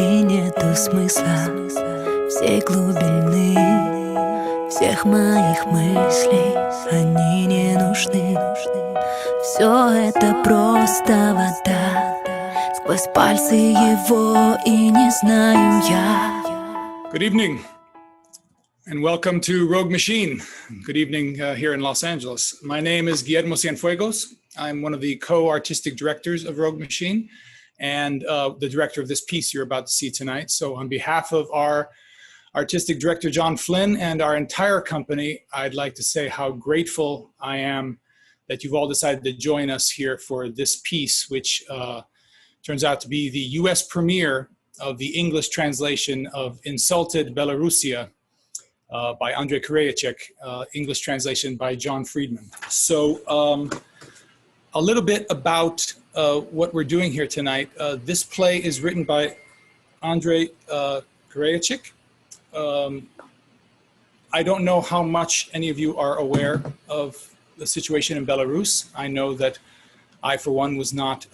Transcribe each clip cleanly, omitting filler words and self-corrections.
и нету смысла всей глубины всех моих мыслей, они не нужны. Все это просто вода, сквозь пальцы его и не знаю я. Good evening and welcome to Rogue Machine. Good evening here in Los Angeles. My name is Guillermo Cienfuegos. I'm one of the co-artistic directors of Rogue Machine and the director of this piece you're about to see tonight. So on behalf of our artistic director, John Flynn, and our entire company, I'd like to say how grateful I am that you've all decided to join us here for this piece, which turns out to be the US premiere of the English translation of Insulted Belarusia by Andrei Kureichik, English translation by John Friedman. So a little bit about what we're doing here tonight. This play is written by Andrei Kureichik. I don't know how much any of you are aware of the situation in Belarus. I know that I, for one, was not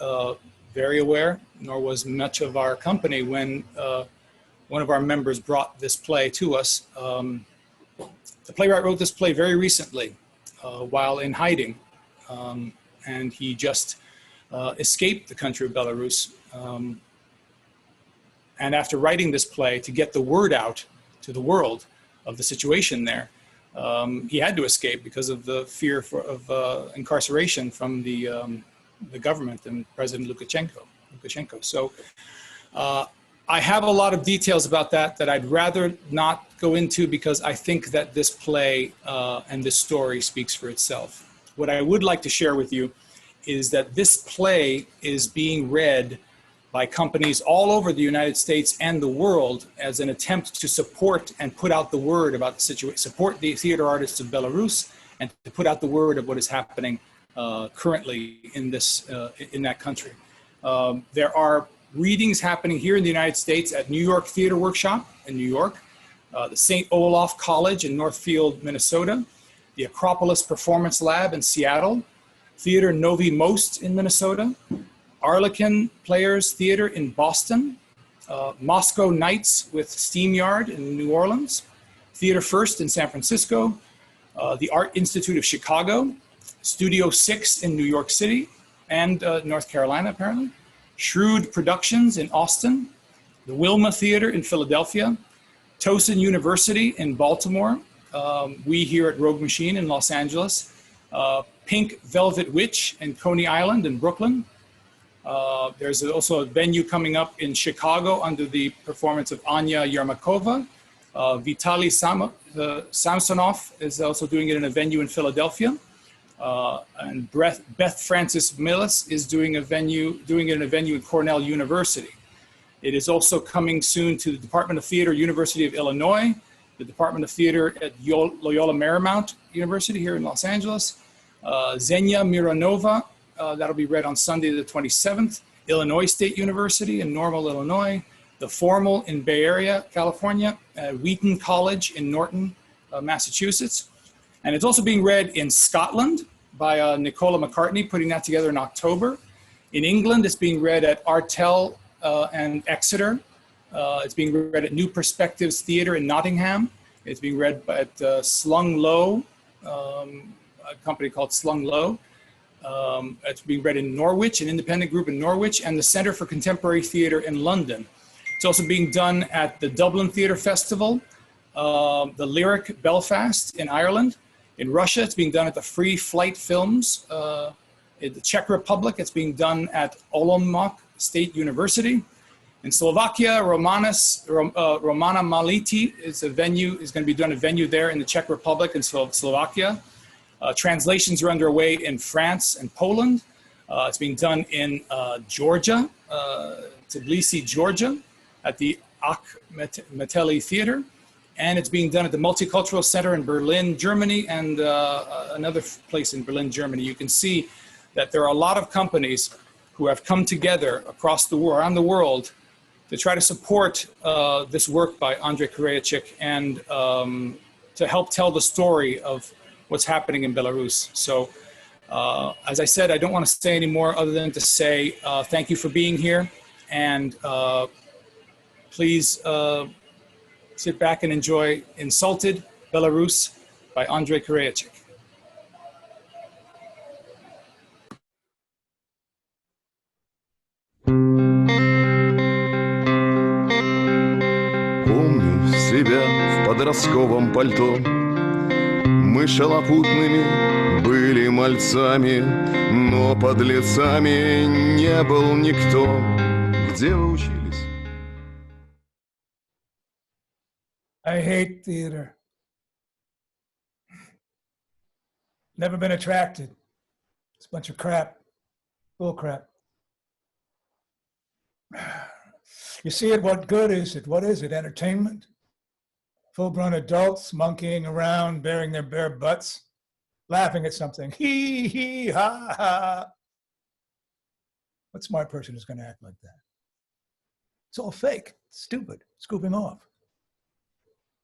very aware, nor was much of our company when one of our members brought this play to us. The playwright wrote this play very recently while in hiding, and he just escaped the country of Belarus. And after writing this play to get the word out to the world of the situation there, he had to escape because of the fear of incarceration from the government and President Lukashenko. So I have a lot of details about that I'd rather not go into because I think that this play and this story speaks for itself. What I would like to share with you is that this play is being read by companies all over the United States and the world as an attempt to support and put out the word about the situation, support the theater artists of Belarus, and to put out the word of what is happening currently in that country. There are readings happening here in the United States at New York Theater Workshop in New York, the St. Olaf College in Northfield, Minnesota, the Acropolis Performance Lab in Seattle, Theater Novi Most in Minnesota, Arlequin Players Theater in Boston, Moscow Nights with Steam Yard in New Orleans, Theater First in San Francisco, the Art Institute of Chicago, Studio 6 in New York City and North Carolina, apparently, Shrewd Productions in Austin, the Wilma Theater in Philadelphia, Towson University in Baltimore, we here at Rogue Machine in Los Angeles, Pink Velvet Witch in Coney Island in Brooklyn. There's also a venue coming up in Chicago under the performance of Anya Yermakova. Vitaly Samsonov is also doing it in a venue in Philadelphia. And Beth Francis Millis is doing it in a venue in Cornell University. It is also coming soon to the Department of Theater, University of Illinois, the Department of Theater at Loyola Marymount University here in Los Angeles, Zhenya Mironova, that'll be read on Sunday the 27th, Illinois State University in Normal, Illinois, the Formal in Bay Area, California, Wheaton College in Norton, Massachusetts. And it's also being read in Scotland by Nicola McCartney, putting that together in October. In England, it's being read at Artell and Exeter. It's being read at New Perspectives Theatre in Nottingham. It's being read at Slung Low, a company called Slung Low. It's being read in Norwich, an independent group in Norwich, and the Centre for Contemporary Theatre in London. It's also being done at the Dublin Theatre Festival, the Lyric Belfast in Ireland. In Russia, it's being done at the Free Flight Films. In the Czech Republic, it's being done at Olomouc State University. In Slovakia, Romana Maliti is going to be done at a venue there in the Czech Republic and Slovakia. Translations are underway in France and Poland. It's being done in Georgia, Tbilisi, Georgia, at the Akhmeteli Theater. And it's being done at the Multicultural Center in Berlin, Germany, and another place in Berlin, Germany. You can see that there are a lot of companies who have come together across the world, around the world, to try to support this work by Andrei Kureichik and to help tell the story of what's happening in Belarus. So as I said, I don't want to say any more other than to say thank you for being here. And please sit back and enjoy Insulted Belarus by Andrei Kureichik. Помню себя в подростковом пальто. Мы шалопутными были мальцами, но подлецами не был никто. Где вы учились? I hate theater. Never been attracted. It's a bunch of crap. Bull crap. You see it, what good is it? What is it, entertainment? Full-grown adults monkeying around, baring their bare butts, laughing at something. Hee, hee, ha, ha. What smart person is going to act like that? It's all fake, it's stupid, scooping off.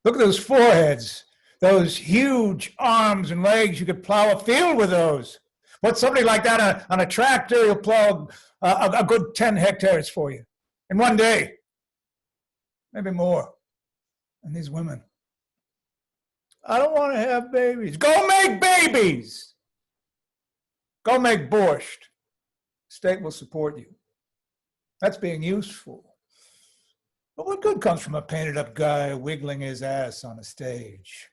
Look at those foreheads, those huge arms and legs. You could plow a field with those. Put somebody like that on a tractor, he'll plow a good 10 hectares for you in one day, maybe more. And these women, I don't want to have babies. Go make babies. Go make borscht. State will support you. That's being useful. But what good comes from a painted up guy wiggling his ass on a stage?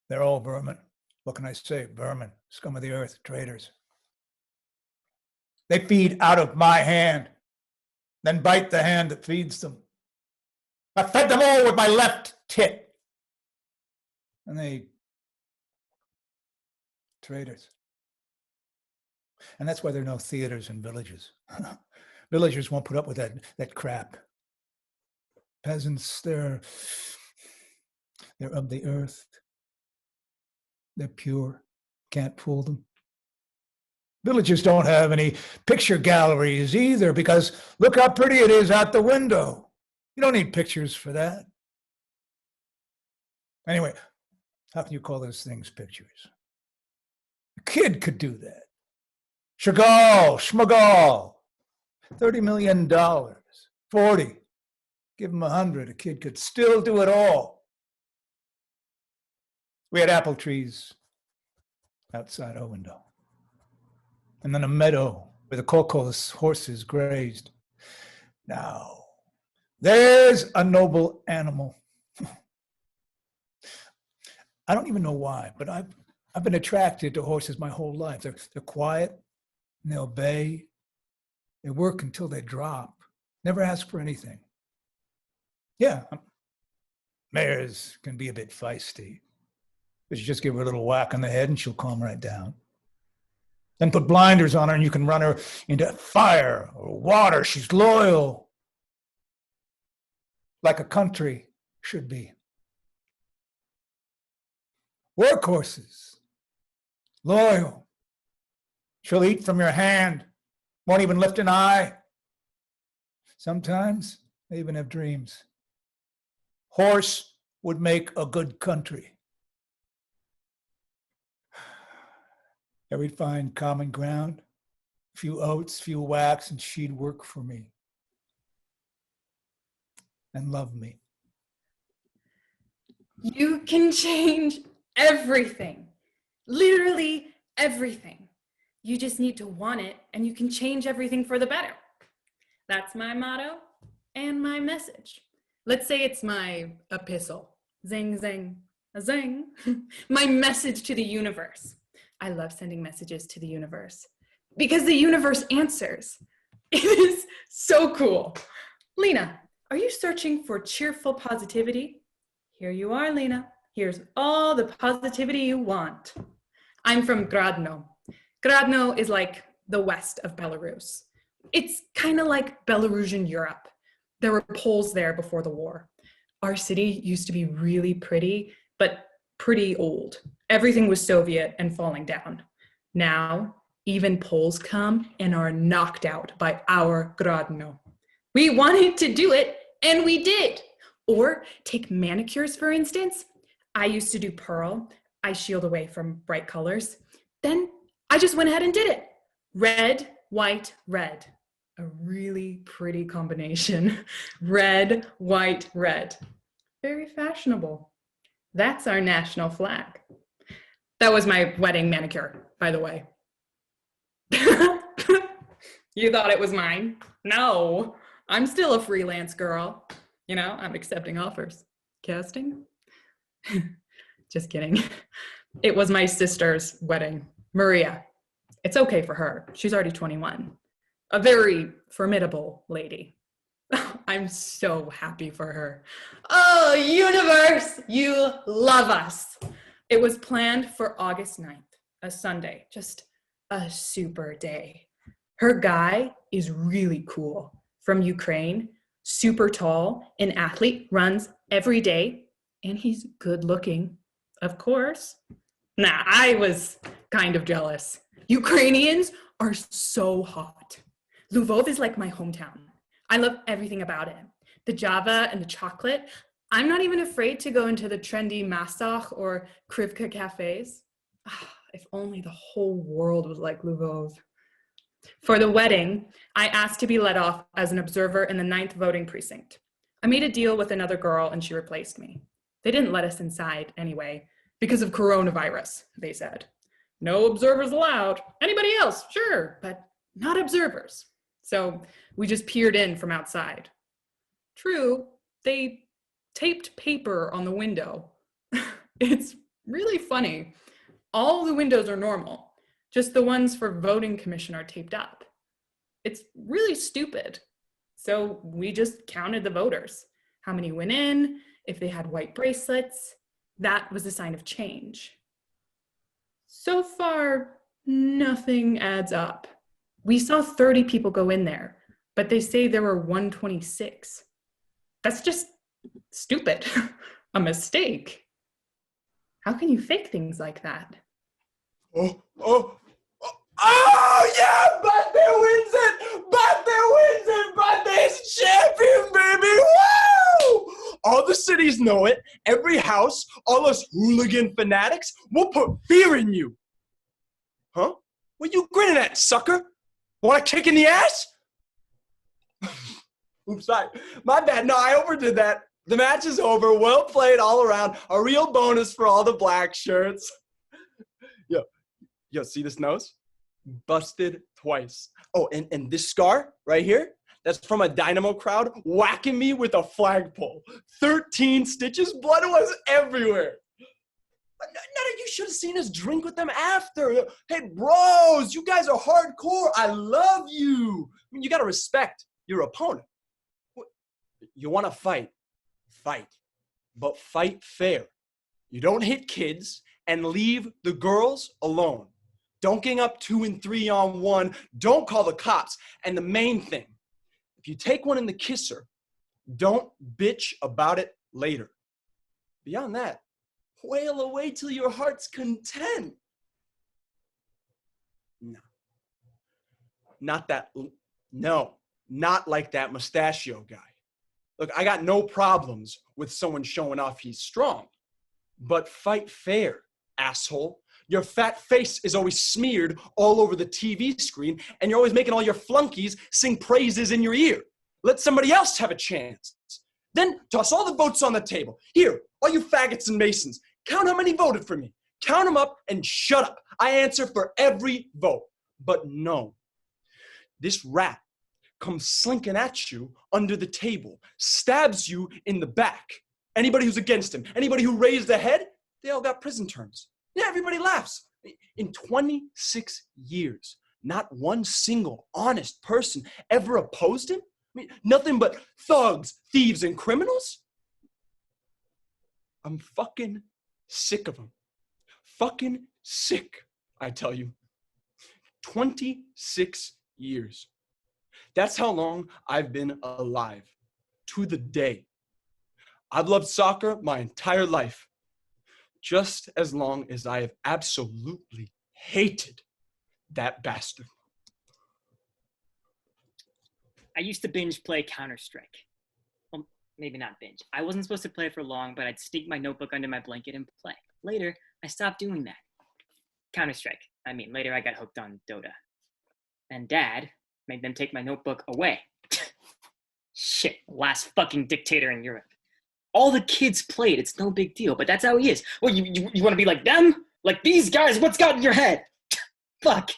They're all vermin. What can I say? Vermin, scum of the earth, traitors. They feed out of my hand, then bite the hand that feeds them. I fed them all with my left tit. And they, traitors. And that's why there are no theaters in villages. Villagers won't put up with that crap. Peasants, they're of the earth. They're pure. Can't fool them. Villagers don't have any picture galleries either, because look how pretty it is out the window. You don't need pictures for that. Anyway, how can you call those things pictures? A kid could do that. Chagall, schmagall. $30 million, 40. Give him 100, a kid could still do it all. We had apple trees outside our window. And then a meadow where the Kokos horses grazed. Now, there's a noble animal. I don't even know why, but I've been attracted to horses my whole life. They're quiet, and they obey. They work until they drop. Never ask for anything. Yeah, mares can be a bit feisty, but you just give her a little whack on the head and she'll calm right down. Then put blinders on her and you can run her into fire or water. She's loyal, like a country should be. Workhorses, loyal. She'll eat from your hand, won't even lift an eye. Sometimes they even have dreams. Horse would make a good country. Yeah, we'd find common ground, a few oats, few whacks, and she'd work for me and love me. You can change everything, literally everything. You just need to want it, and you can change everything for the better. That's my motto and my message. Let's say it's my epistle. Zing, zing, a zing. My message to the universe. I love sending messages to the universe because the universe answers. It is so cool. Lena, are you searching for cheerful positivity? Here you are, Lena. Here's all the positivity you want. I'm from Grodno. Grodno is like the west of Belarus. It's kind of like Belarusian Europe. There were Poles there before the war. Our city used to be really pretty, but pretty old. Everything was Soviet and falling down. Now, even Poles come and are knocked out by our Grodno. We wanted to do it, and we did. Or take manicures, for instance. I used to do pearl. I shield away from bright colors. Then I just went ahead and did it. Red, white, red. a really pretty combination. Red, white, red. Very fashionable. That's our national flag. That was my wedding manicure, by the way. You thought it was mine? No, I'm still a freelance girl. You know, I'm accepting offers. Casting? Just kidding. It was my sister's wedding, Maria. It's okay for her. She's already 21. A very formidable lady. I'm so happy for her. Oh, universe, you love us. It was planned for August 9th, a Sunday, just a super day. Her guy is really cool, from Ukraine, super tall, an athlete, runs every day, and he's good looking, of course. Nah, I was kind of jealous. Ukrainians are so hot. Lvov is like my hometown. I love everything about it. The Java and the chocolate. I'm not even afraid to go into the trendy Masach or Krivka cafes. If only the whole world was like Lvov. For the wedding, I asked to be let off as an observer in the 9th voting precinct. I made a deal with another girl and she replaced me. They didn't let us inside anyway, because of coronavirus, they said. No observers allowed. Anybody else? Sure, but not observers. So we just peered in from outside. True, they taped paper on the window. It's really funny. All the windows are normal. Just the ones for voting commission are taped up. It's really stupid. So we just counted the voters. How many went in, if they had white bracelets. That was a sign of change. So far, nothing adds up. We saw 30 people go in there, but they say there were 126. That's just stupid. A mistake. How can you fake things like that? Oh, yeah, Batman wins it! Batman wins it! Batman's champion, baby! Woo! All the cities know it. Every house, all us hooligan fanatics, we'll put fear in you. Huh? What you grinning at, sucker? Want a kick in the ass? Oops, sorry. My bad. No, I overdid that. The match is over. Well played all around. A real bonus for all the black shirts. Yo, see this nose? Busted twice. Oh, and this scar right here, that's from a Dynamo crowd whacking me with a flagpole. 13 stitches, blood was everywhere. None of you should have seen us drink with them after. Hey, bros, you guys are hardcore. I love you. I mean, you got to respect your opponent. You want to fight, fight. But fight fair. You don't hit kids and leave the girls alone. Don't gang up 2 and 3 on 1. Don't call the cops. And the main thing, if you take one in the kisser, don't bitch about it later. Beyond that, wail away till your heart's content. No. Not like that mustachio guy. Look, I got no problems with someone showing off he's strong. But fight fair, asshole. Your fat face is always smeared all over the TV screen, and you're always making all your flunkies sing praises in your ear. Let somebody else have a chance. Then toss all the votes on the table. Here, all you faggots and masons, count how many voted for me. Count them up and shut up. I answer for every vote. But no, this rat comes slinking at you under the table, stabs you in the back. Anybody who's against him, anybody who raised a head, they all got prison terms. Yeah, everybody laughs. In 26 years, not one single honest person ever opposed him? I mean, nothing but thugs, thieves, and criminals? I'm fucking sick of them. Fucking sick, I tell you. 26 years. That's how long I've been alive. To the day. I've loved soccer my entire life. Just as long as I have absolutely hated that bastard. I used to binge play Counter-Strike. Well, maybe not binge. I wasn't supposed to play for long, but I'd sneak my notebook under my blanket and play. Later, I stopped doing that. Counter-Strike. Later I got hooked on Dota. And Dad, Made them take my notebook away. Shit, last fucking dictator in Europe. All the kids played, it's no big deal, but that's how he is. Well, you want to be like them? Like these guys? What's got in your head? Fuck,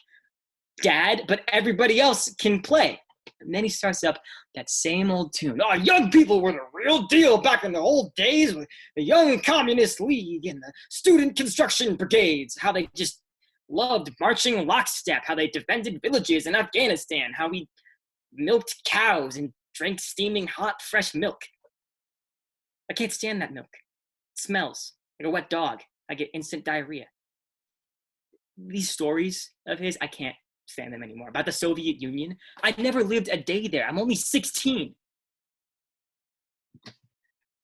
Dad, but everybody else can play. And then he starts up that same old tune. Oh, young people were the real deal back in the old days with the Young Communist League and the Student Construction Brigades. How they just loved marching lockstep. How they defended villages in Afghanistan. How we milked cows and drank steaming hot, fresh milk. I can't stand that milk. It smells like a wet dog. I get instant diarrhea. These stories of his, I can't stand them anymore. About the Soviet Union, I never lived a day there. I'm only 16.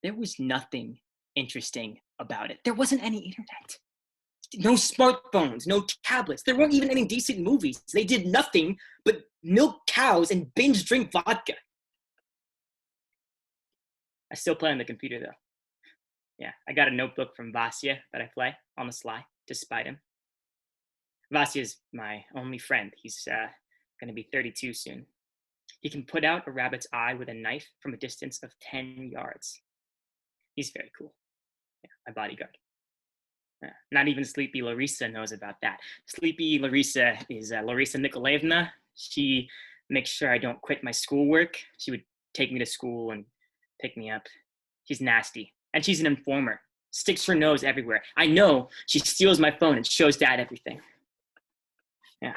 There was nothing interesting about it. There wasn't any internet. No smartphones, no tablets. There weren't even any decent movies. They did nothing but milk cows and binge drink vodka. I still play on the computer though. Yeah, I got a notebook from Vasya that I play on the sly to spite him. Vasya's my only friend. He's gonna be 32 soon. He can put out a rabbit's eye with a knife from a distance of 10 yards. He's very cool. Yeah, my bodyguard. Not even Sleepy Larissa knows about that. Sleepy Larissa is Larissa Nikolaevna. She makes sure I don't quit my schoolwork. She would take me to school and pick me up. She's nasty. And she's an informer. Sticks her nose everywhere. I know she steals my phone and shows Dad everything. Yeah.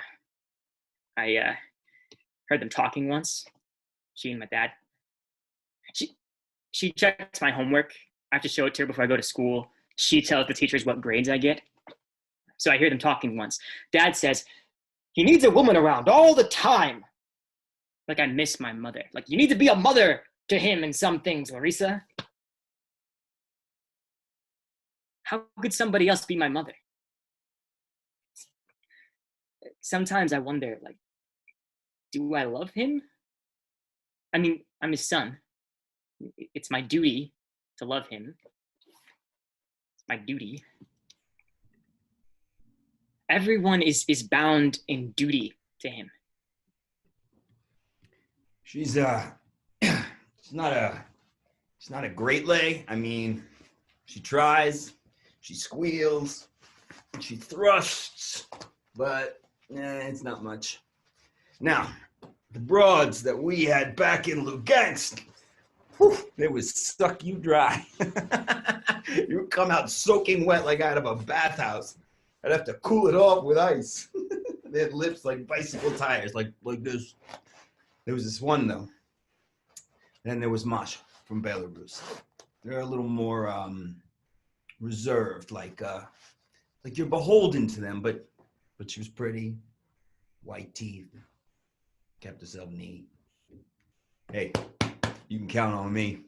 I heard them talking once. She and my dad. She checks my homework. I have to show it to her before I go to school. She tells the teachers what grades I get. So I hear them talking once. Dad says, he needs a woman around all the time. Like I miss my mother. Like you need to be a mother to him in some things, Larissa. How could somebody else be my mother? Sometimes I wonder, like, do I love him? I mean, I'm his son. It's my duty to love him. It's my duty. Everyone is bound in duty to him. She's not a great lay. I mean, she tries, she squeals, she thrusts, but it's not much. Now, the broads that we had back in Lugansk, whew, they would suck you dry. You would come out soaking wet like out of a bathhouse. I'd have to cool it off with ice. They had lips like bicycle tires, like this. There was this one though. Then there was Masha from Belarus. They're a little more reserved, like you're beholden to them, but she was pretty, white teeth, kept herself neat. Hey, you can count on me.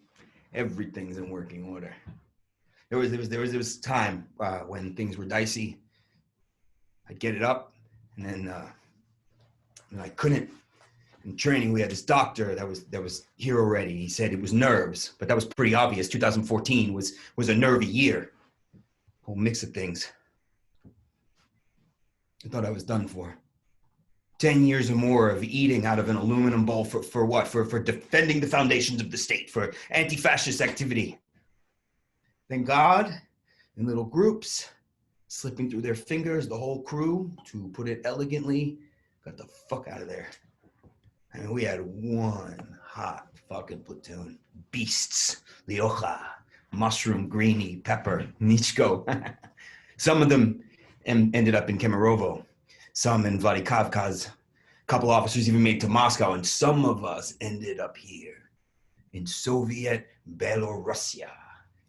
Everything's in working order. There was time when things were dicey. I'd get it up, and then I couldn't. In training, we had this doctor that was here already. He said it was nerves, but that was pretty obvious. 2014 was a nervy year. Whole mix of things. I thought I was done for. 10 years or more of eating out of an aluminum bowl for what? For defending the foundations of the state, for anti-fascist activity. Then God, in little groups, slipping through their fingers, the whole crew, to put it elegantly, got the fuck out of there. I mean, we had one hot fucking platoon. Beasts, Liocha, Mushroom, Greenie, Pepper, Nichko. Some of them ended up in Kemerovo, some in Vladikavkaz. A couple officers even made it to Moscow, and some of us ended up here in Soviet Belarusia,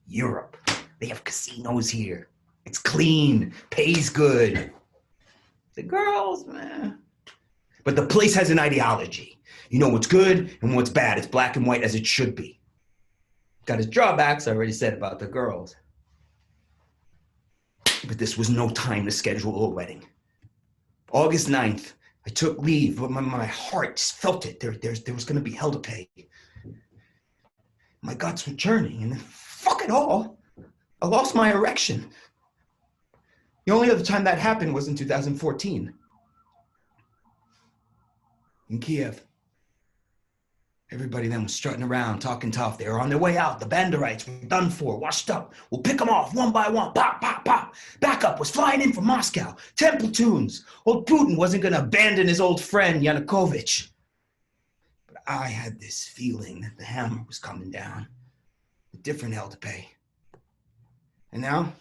Europe. They have casinos here. It's clean, pays good. The girls, man. But the place has an ideology. You know what's good and what's bad. It's black and white as it should be. Got its drawbacks, I already said about the girls. But this was no time to schedule a wedding. August 9th, I took leave, but my heart just felt it. There was going to be hell to pay. My guts were churning, and then, fuck it all, I lost my erection. The only other time that happened was in 2014. in Kiev. Everybody then was strutting around, talking tough. They were on their way out. The Banderites were done for, washed up. We'll pick them off one by one. Pop, pop, pop. Backup was flying in from Moscow. 10 platoons. Old Putin wasn't going to abandon his old friend, Yanukovych. But I had this feeling that the hammer was coming down. A different hell to pay. And now,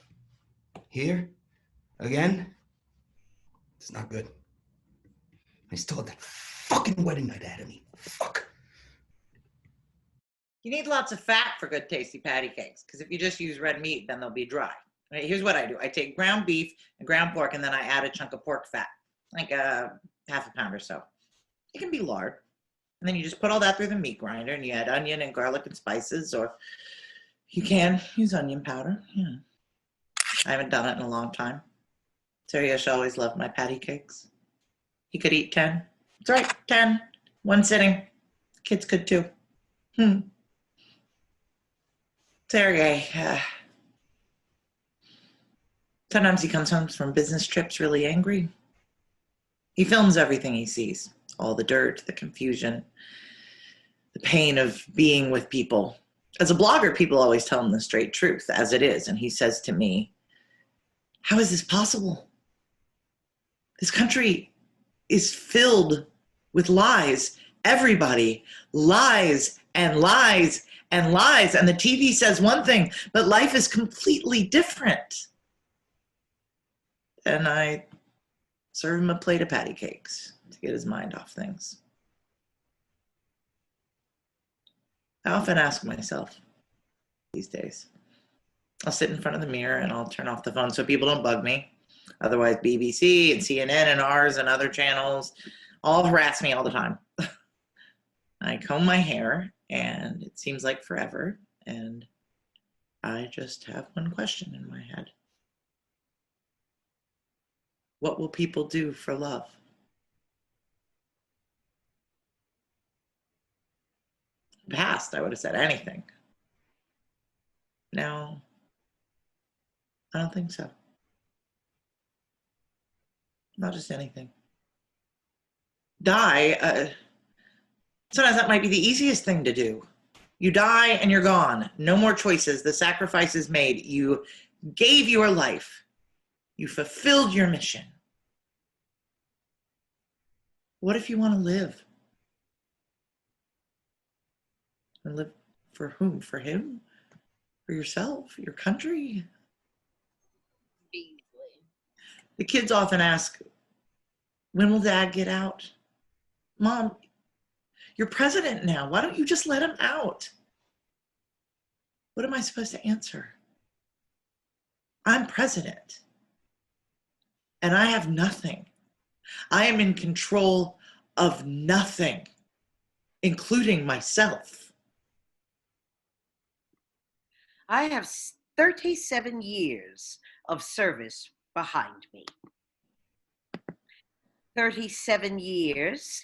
here, again, it's not good. I still had that fucking wedding night ahead of me. Fuck. You need lots of fat for good tasty patty cakes, because if you just use red meat, then they'll be dry. Right, here's what I do. I take ground beef and ground pork, and then I add a chunk of pork fat, like half a pound or so. It can be lard. And then you just put all that through the meat grinder, and you add onion and garlic and spices, or you can use onion powder. Yeah. I haven't done it in a long time. Seryosh always loved my patty cakes. He could eat 10. That's right, 10. One sitting. Kids could too. Sergey, sometimes he comes home from business trips really angry. He films everything he sees, all the dirt, the confusion, the pain of being with people. As a blogger, people always tell him the straight truth, as it is, and he says to me, how is this possible? This country is filled with lies. Everybody lies and lies and lies, and the TV says one thing, but life is completely different. And I serve him a plate of patty cakes to get his mind off things. I often ask myself these days, I'll sit in front of the mirror and I'll turn off the phone so people don't bug me. Otherwise, BBC and CNN and ours and other channels all harass me all the time. I comb my hair, and it seems like forever, and I just have one question in my head. What will people do for love? In the past, I would have said anything. Now, I don't think so. Not just anything. Die. Sometimes that might be the easiest thing to do. You die and you're gone. No more choices. The sacrifice is made. You gave your life. You fulfilled your mission. What if you want to live? And live for whom? For him? For yourself? Your country? The kids often ask, when will Dad get out? Mom, you're president now. Why don't you just let him out? What am I supposed to answer? I'm president, and I have nothing. I am in control of nothing, including myself. I have 37 years of service behind me. 37 years.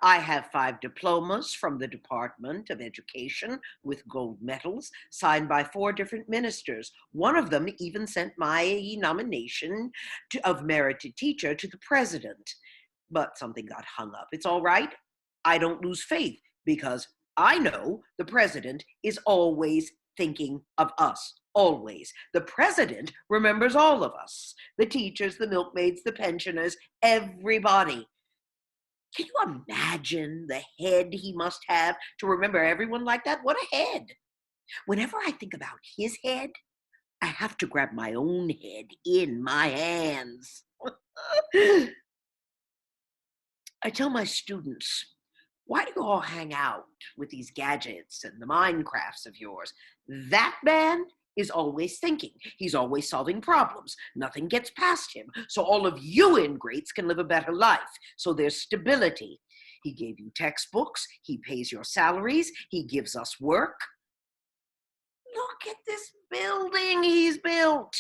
I have 5 diplomas from the Department of Education with gold medals signed by 4 different ministers. One of them even sent my nomination of merited teacher to the president. But something got hung up. It's all right. I don't lose faith because I know the president is always thinking of us. Always. The president remembers all of us. The teachers, the milkmaids, the pensioners, everybody. Can you imagine the head he must have to remember everyone like that? What a head. Whenever I think about his head, I have to grab my own head in my hands. I tell my students, why do you all hang out with these gadgets and the Minecrafts of yours? That man is always thinking. He's always solving problems. Nothing gets past him. So all of you ingrates can live a better life. So there's stability. He gave you textbooks. He pays your salaries. He gives us work. Look at this building he's built.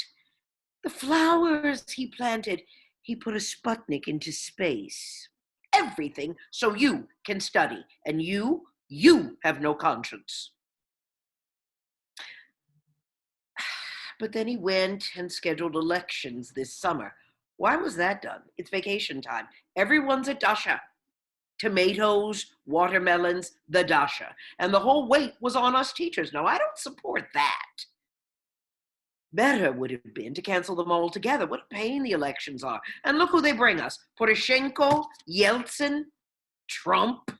The flowers he planted. He put a Sputnik into space. Everything so you can study. And you have no conscience. But then he went and scheduled elections this summer. Why was that done? It's vacation time. Everyone's at Dasha. tomatoes, watermelons, the dasha. And the whole weight was on us teachers. Now, I don't support that. Better would have been to cancel them all together. What a pain the elections are. And look who they bring us. Poroshenko, Yeltsin, Trump.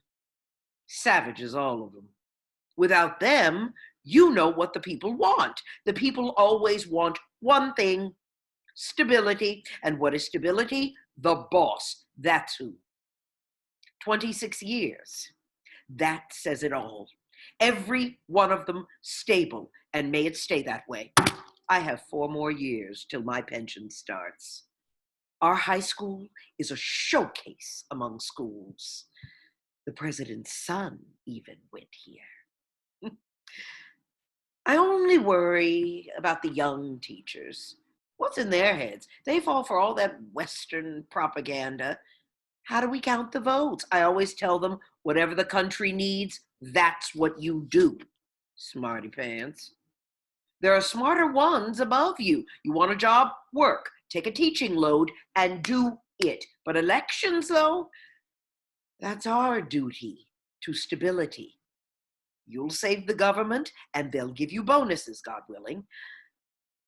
Savages, all of them. Without them, you know what the people want. The people always want one thing, stability. And what is stability? The boss. That's who. 26 years. That says it all. Every one of them stable, and may it stay that way. I have 4 more years till my pension starts. Our high school is a showcase among schools. The president's son even went here. I only worry about the young teachers. What's in their heads? They fall for all that Western propaganda. How do we count the votes? I always tell them, whatever the country needs, that's what you do. Smarty pants. There are smarter ones above you. You want a job? Work. Take a teaching load and do it. But elections, though, that's our duty to stability. You'll save the government and they'll give you bonuses, God willing.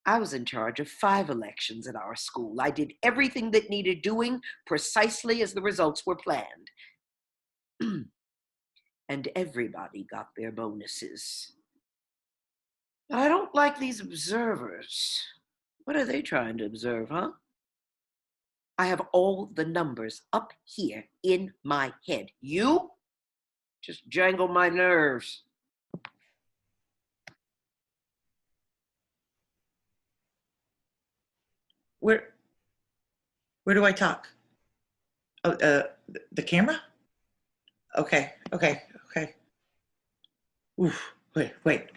I was in charge of 5 elections at our school. I did everything that needed doing precisely as the results were planned. And everybody got their bonuses. But I don't like these observers. What are they trying to observe, huh? I have all the numbers up here in my head. You just jangle my nerves. Where do I talk? Oh, the camera? Okay. Oof, wait.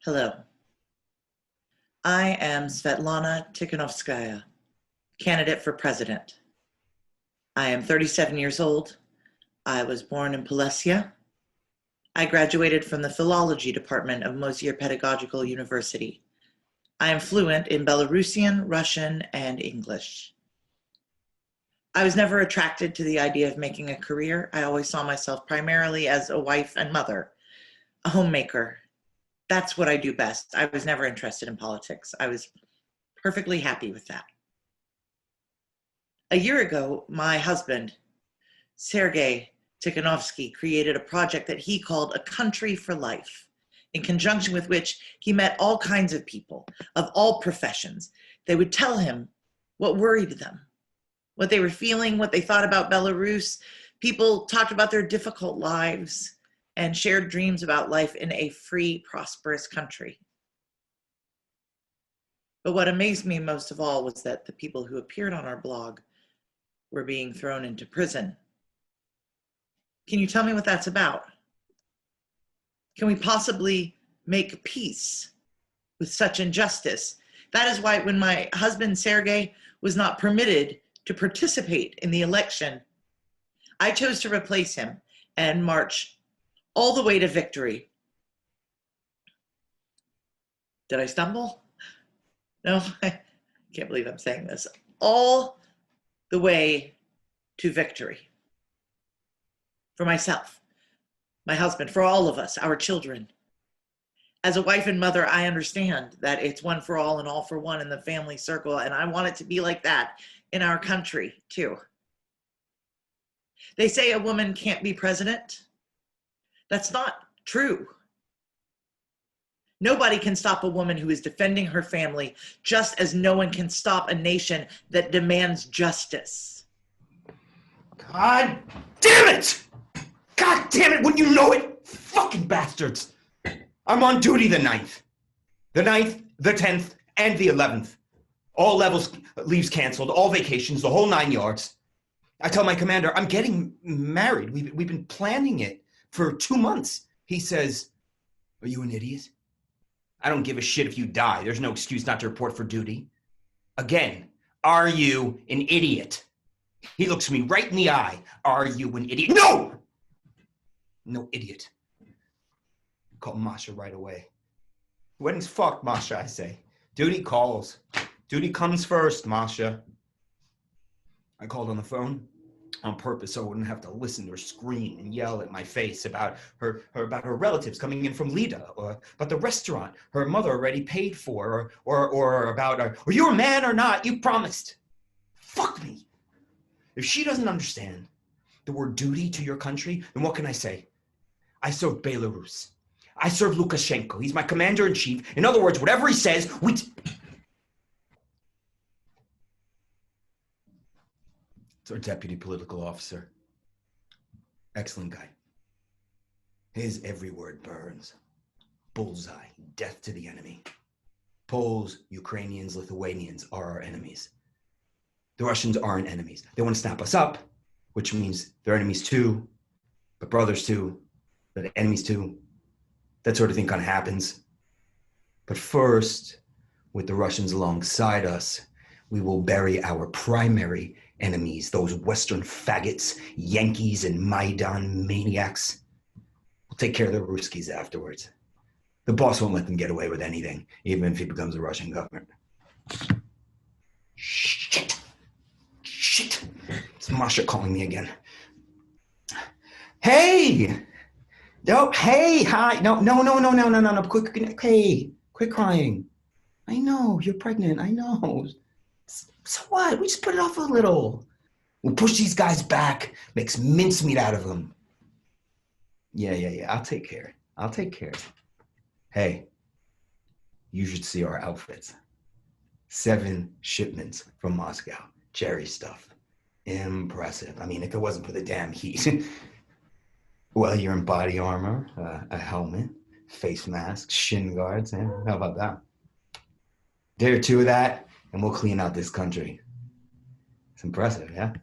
Hello. I am Svetlana Tikhanovskaya, candidate for president. I am 37 years old. I was born in Polessia. I graduated from the philology department of Mosier Pedagogical University. I am fluent in Belarusian, Russian, and English. I was never attracted to the idea of making a career. I always saw myself primarily as a wife and mother, a homemaker. That's what I do best. I was never interested in politics. I was perfectly happy with that. A year ago, my husband, Sergei Tikhanovsky, created a project that he called A Country for Life, in conjunction with which he met all kinds of people of all professions. They would tell him what worried them, what they were feeling, what they thought about Belarus. People talked about their difficult lives and shared dreams about life in a free, prosperous country. But what amazed me most of all was that the people who appeared on our blog were being thrown into prison. Can you tell me what that's about? Can we possibly make peace with such injustice? That is why when my husband, Sergei, was not permitted to participate in the election, I chose to replace him and march all the way to victory. Did I stumble? No, I can't believe I'm saying this. All the way to victory. For myself, my husband, for all of us, our children. As a wife and mother, I understand that it's one for all and all for one in the family circle, and I want it to be like that in our country, too. They say a woman can't be president. That's not true. Nobody can stop a woman who is defending her family, just as no one can stop a nation that demands justice. God damn it! God damn it, wouldn't you know it? Fucking bastards. I'm on duty the 9th. The 9th, the 10th, and the 11th. All levels, leaves canceled, all vacations, the whole 9 yards. I tell my commander, I'm getting married. We've been planning it for 2 months. He says, are you an idiot? I don't give a shit if you die. There's no excuse not to report for duty. Again, are you an idiot? He looks me right in the eye. Are you an idiot? No! No idiot. Call Masha right away. Wedding's fucked, Masha, I say. Duty calls. Duty comes first, Masha. I called on the phone on purpose so I wouldn't have to listen to her scream and yell at my face about her relatives coming in from Lida, or about the restaurant her mother already paid for, or about are you a man or not? You promised. Fuck me. If she doesn't understand the word duty to your country, then what can I say? I served Belarus. I served Lukashenko. He's my commander-in-chief. In other words, whatever he says, we... It's our deputy political officer. Excellent guy. His every word burns. Bullseye, death to the enemy. Poles, Ukrainians, Lithuanians are our enemies. The Russians aren't enemies. They want to snap us up, which means they're enemies too, but brothers too, but enemies too. That sort of thing kind of happens. But first, with the Russians alongside us, we will bury our primary enemies, those Western faggots, Yankees and Maidan maniacs. We'll take care of the Ruskies afterwards. The boss won't let them get away with anything, even if he becomes a Russian government. Shit. Shit. It's Masha calling me again. Hey! No, hey, hi. No. Quick, hey, quit crying. I know, you're pregnant, I know. So what? We just put it off a little. We'll push these guys back, makes mincemeat out of them. Yeah, I'll take care. Hey, you should see our outfits. 7 shipments from Moscow. Jerry stuff. Impressive. I mean, if it wasn't for the damn heat. Well, you're in body armor, a helmet, face mask, shin guards. Yeah, how about that? Day or 2 of that, and we'll clean out this country. It's impressive, yeah?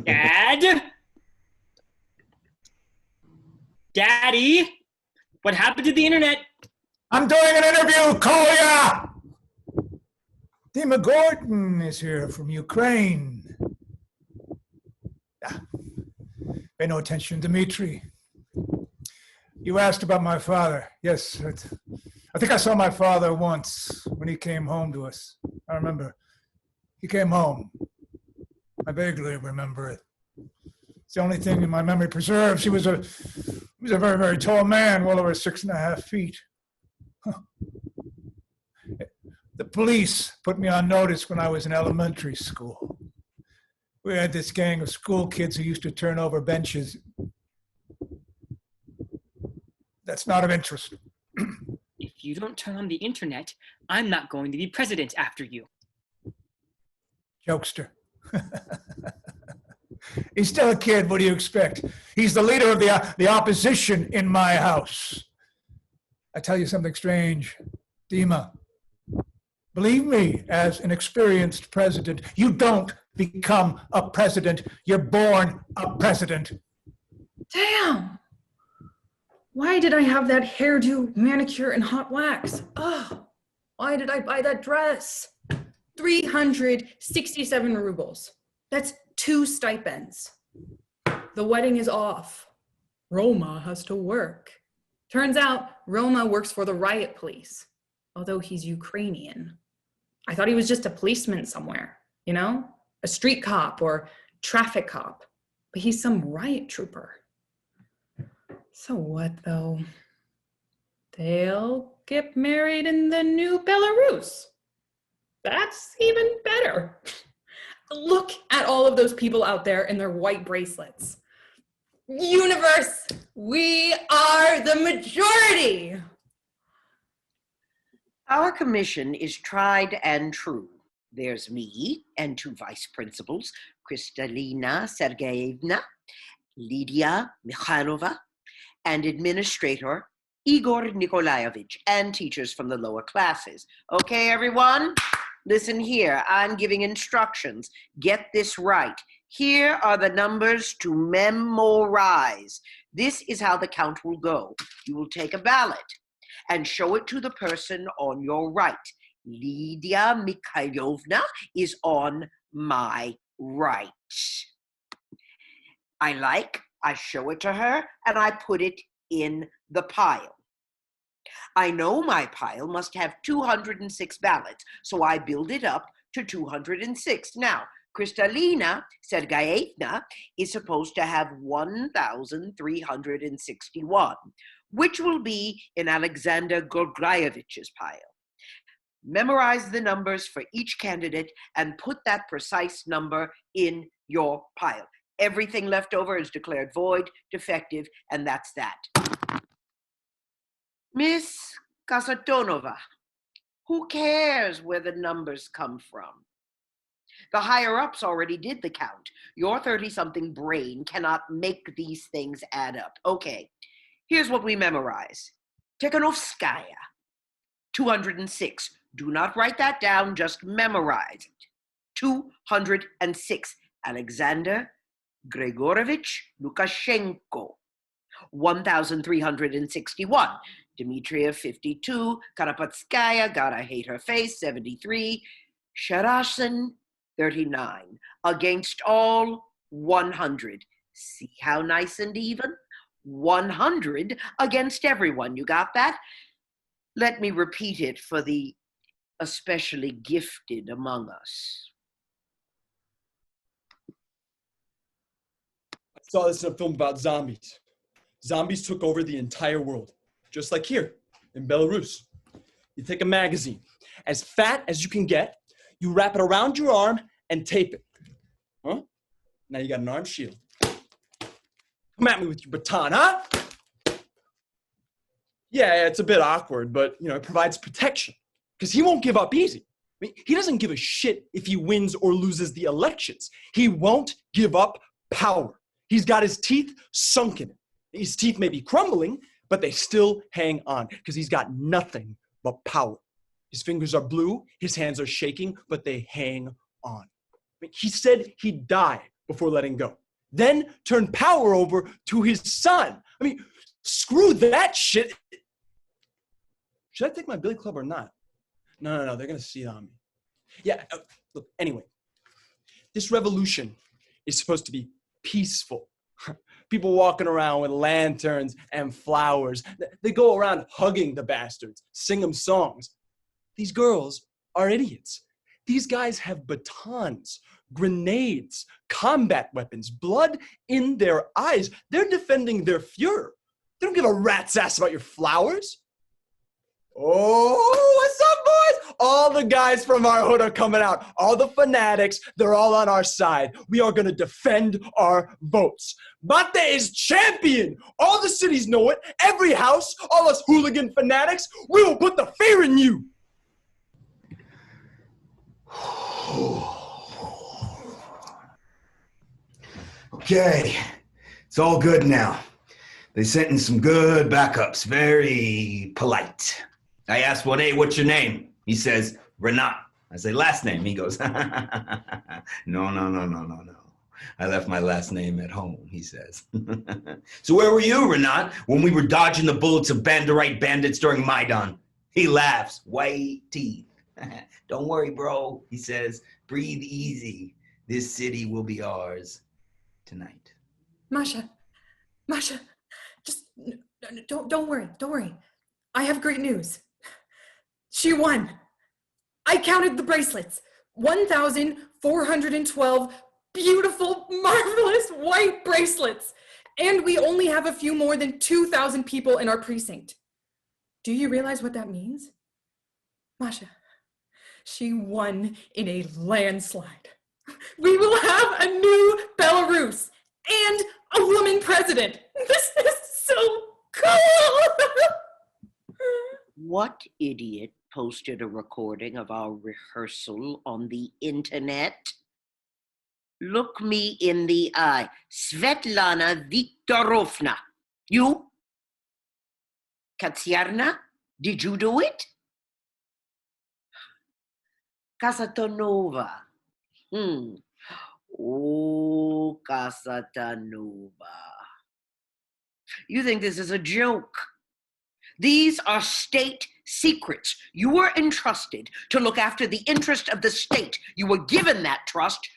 Dad? Daddy? What happened to the internet? I'm doing an interview, Kolya! Dima Gordon is here from Ukraine. Pay no attention, Dmitry. You asked about my father. Yes, I think I saw my father once when he came home to us. I remember. He came home. I vaguely remember it. It's the only thing in my memory preserves. He was a very, very tall man, well over 6.5 feet. The police put me on notice when I was in elementary school. We had this gang of school kids who used to turn over benches. That's not of interest. If you don't turn on the internet, I'm not going to be president after you. Jokester. He's still a kid, what do you expect? He's the leader of the opposition in my house. I tell you something strange, Dima. Believe me, as an experienced president, you don't become a president, you're born a president. Damn! Why did I have that hairdo, manicure, and hot wax? Oh, why did I buy that dress? 367 rubles. That's 2 stipends. The wedding is off. Roma has to work. Turns out Roma works for the riot police, although he's Ukrainian. I thought he was just a policeman somewhere, you know? A street cop or traffic cop, but he's some riot trooper. So what though? They'll get married in the new Belarus. That's even better. Look at all of those people out there in their white bracelets. Universe, we are the majority. Our commission is tried and true. There's me and 2 vice principals, Kristalina Sergeyevna, Lydia Mikhailova, and administrator Igor Nikolaevich, and teachers from the lower classes. Okay, everyone? Listen here, I'm giving instructions. Get this right. Here are the numbers to memorize. This is how the count will go. You will take a ballot and show it to the person on your right. Lydia Mikhailovna is on my right. I show it to her, and I put it in the pile. I know my pile must have 206 ballots, so I build it up to 206. Now, Kristalina Sergeyevna is supposed to have 1,361, which will be in Alexander Gorgayevich's pile. Memorize the numbers for each candidate and put that precise number in your pile. Everything left over is declared void, defective, and that's that. Miss Kasatonova, who cares where the numbers come from? The higher-ups already did the count. Your 30-something brain cannot make these things add up. Okay, here's what we memorize. Tikhonovskaya, 206. Do not write that down, just memorize it. 206. Alexander Grigorovich Lukashenko, 1,361. Dmitriev, 52. Karapatskaya, God, I hate her face, 73. Sharashin, 39. Against all, 100. See how nice and even? 100 against everyone. You got that? Let me repeat it for the especially gifted among us. I saw this in a film about zombies. Zombies took over the entire world, just like here in Belarus. You take a magazine, as fat as you can get, you wrap it around your arm and tape it. Huh? Now you got an arm shield. Come at me with your baton, huh? Yeah, it's a bit awkward, but it provides protection because he won't give up easy. I mean, he doesn't give a shit if he wins or loses the elections. He won't give up power. He's got his teeth sunk in it. His teeth may be crumbling, but they still hang on because he's got nothing but power. His fingers are blue, his hands are shaking, but they hang on. I mean, he said he'd die before letting go, then turn power over to his son. I mean, screw that shit. Should I take my billy club or not? No, they're gonna see it on me. Yeah, look, anyway, this revolution is supposed to be peaceful. People walking around with lanterns and flowers. They go around hugging the bastards, sing them songs. These girls are idiots. These guys have batons, grenades, combat weapons, blood in their eyes. They're defending their Fuhrer. They don't give a rat's ass about your flowers. Oh, what's up, boys? All the guys from our hood are coming out. All the fanatics, they're all on our side. We are going to defend our votes. Bate is champion. All the cities know it. Every house, all us hooligan fanatics, we will put the fear in you. Okay, it's all good now. They sent in some good backups, very polite. I asked one, hey, what's your name? He says, Renat. I say, last name? He goes, no. I left my last name at home, he says. So where were you, Renat, when we were dodging the bullets of Banderite bandits during Maidan? He laughs, white teeth. Don't worry, bro, he says, breathe easy. This city will be ours tonight. Masha, just don't worry. I have great news. She won. I counted the bracelets. 1,412 beautiful, marvelous white bracelets. And we only have a few more than 2,000 people in our precinct. Do you realize what that means? Masha, she won in a landslide. We will have a new Belarus and a woman president. This is so cool. What idiot posted a recording of our rehearsal on the internet? Look me in the eye. Svetlana Viktorovna. You? Katsiarna? Did you do it? Kasatonova. Oh, Kasatonova. You think this is a joke? These are state secrets. You were entrusted to look after the interest of the state. You were given that trust,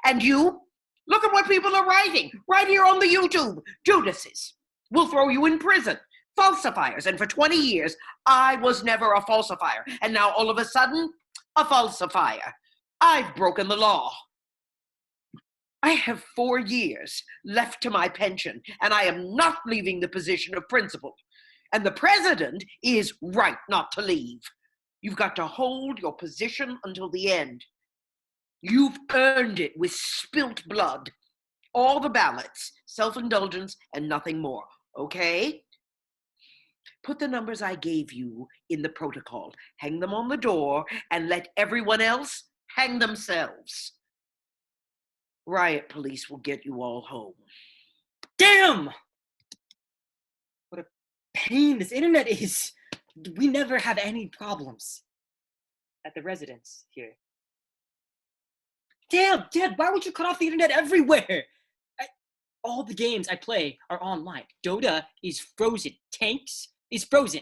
and you, look at what people are writing right here on the YouTube. Judases will throw you in prison. falsifiers. And for 20 years, I was never a falsifier. And now all of a sudden, a falsifier. I've broken the law. I have 4 years left to my pension, and I am not leaving the position of principal. And the president is right not to leave. You've got to hold your position until the end. You've earned it with spilt blood. All the ballots, self-indulgence, and nothing more, okay? Put the numbers I gave you in the protocol, hang them on the door, and let everyone else hang themselves. Riot police will get you all home. Damn! What a pain this internet is. We never have any problems at the residence here. Damn, Dad, why would you cut off the internet everywhere? All the games I play are online. Dota is frozen. Tanks is frozen.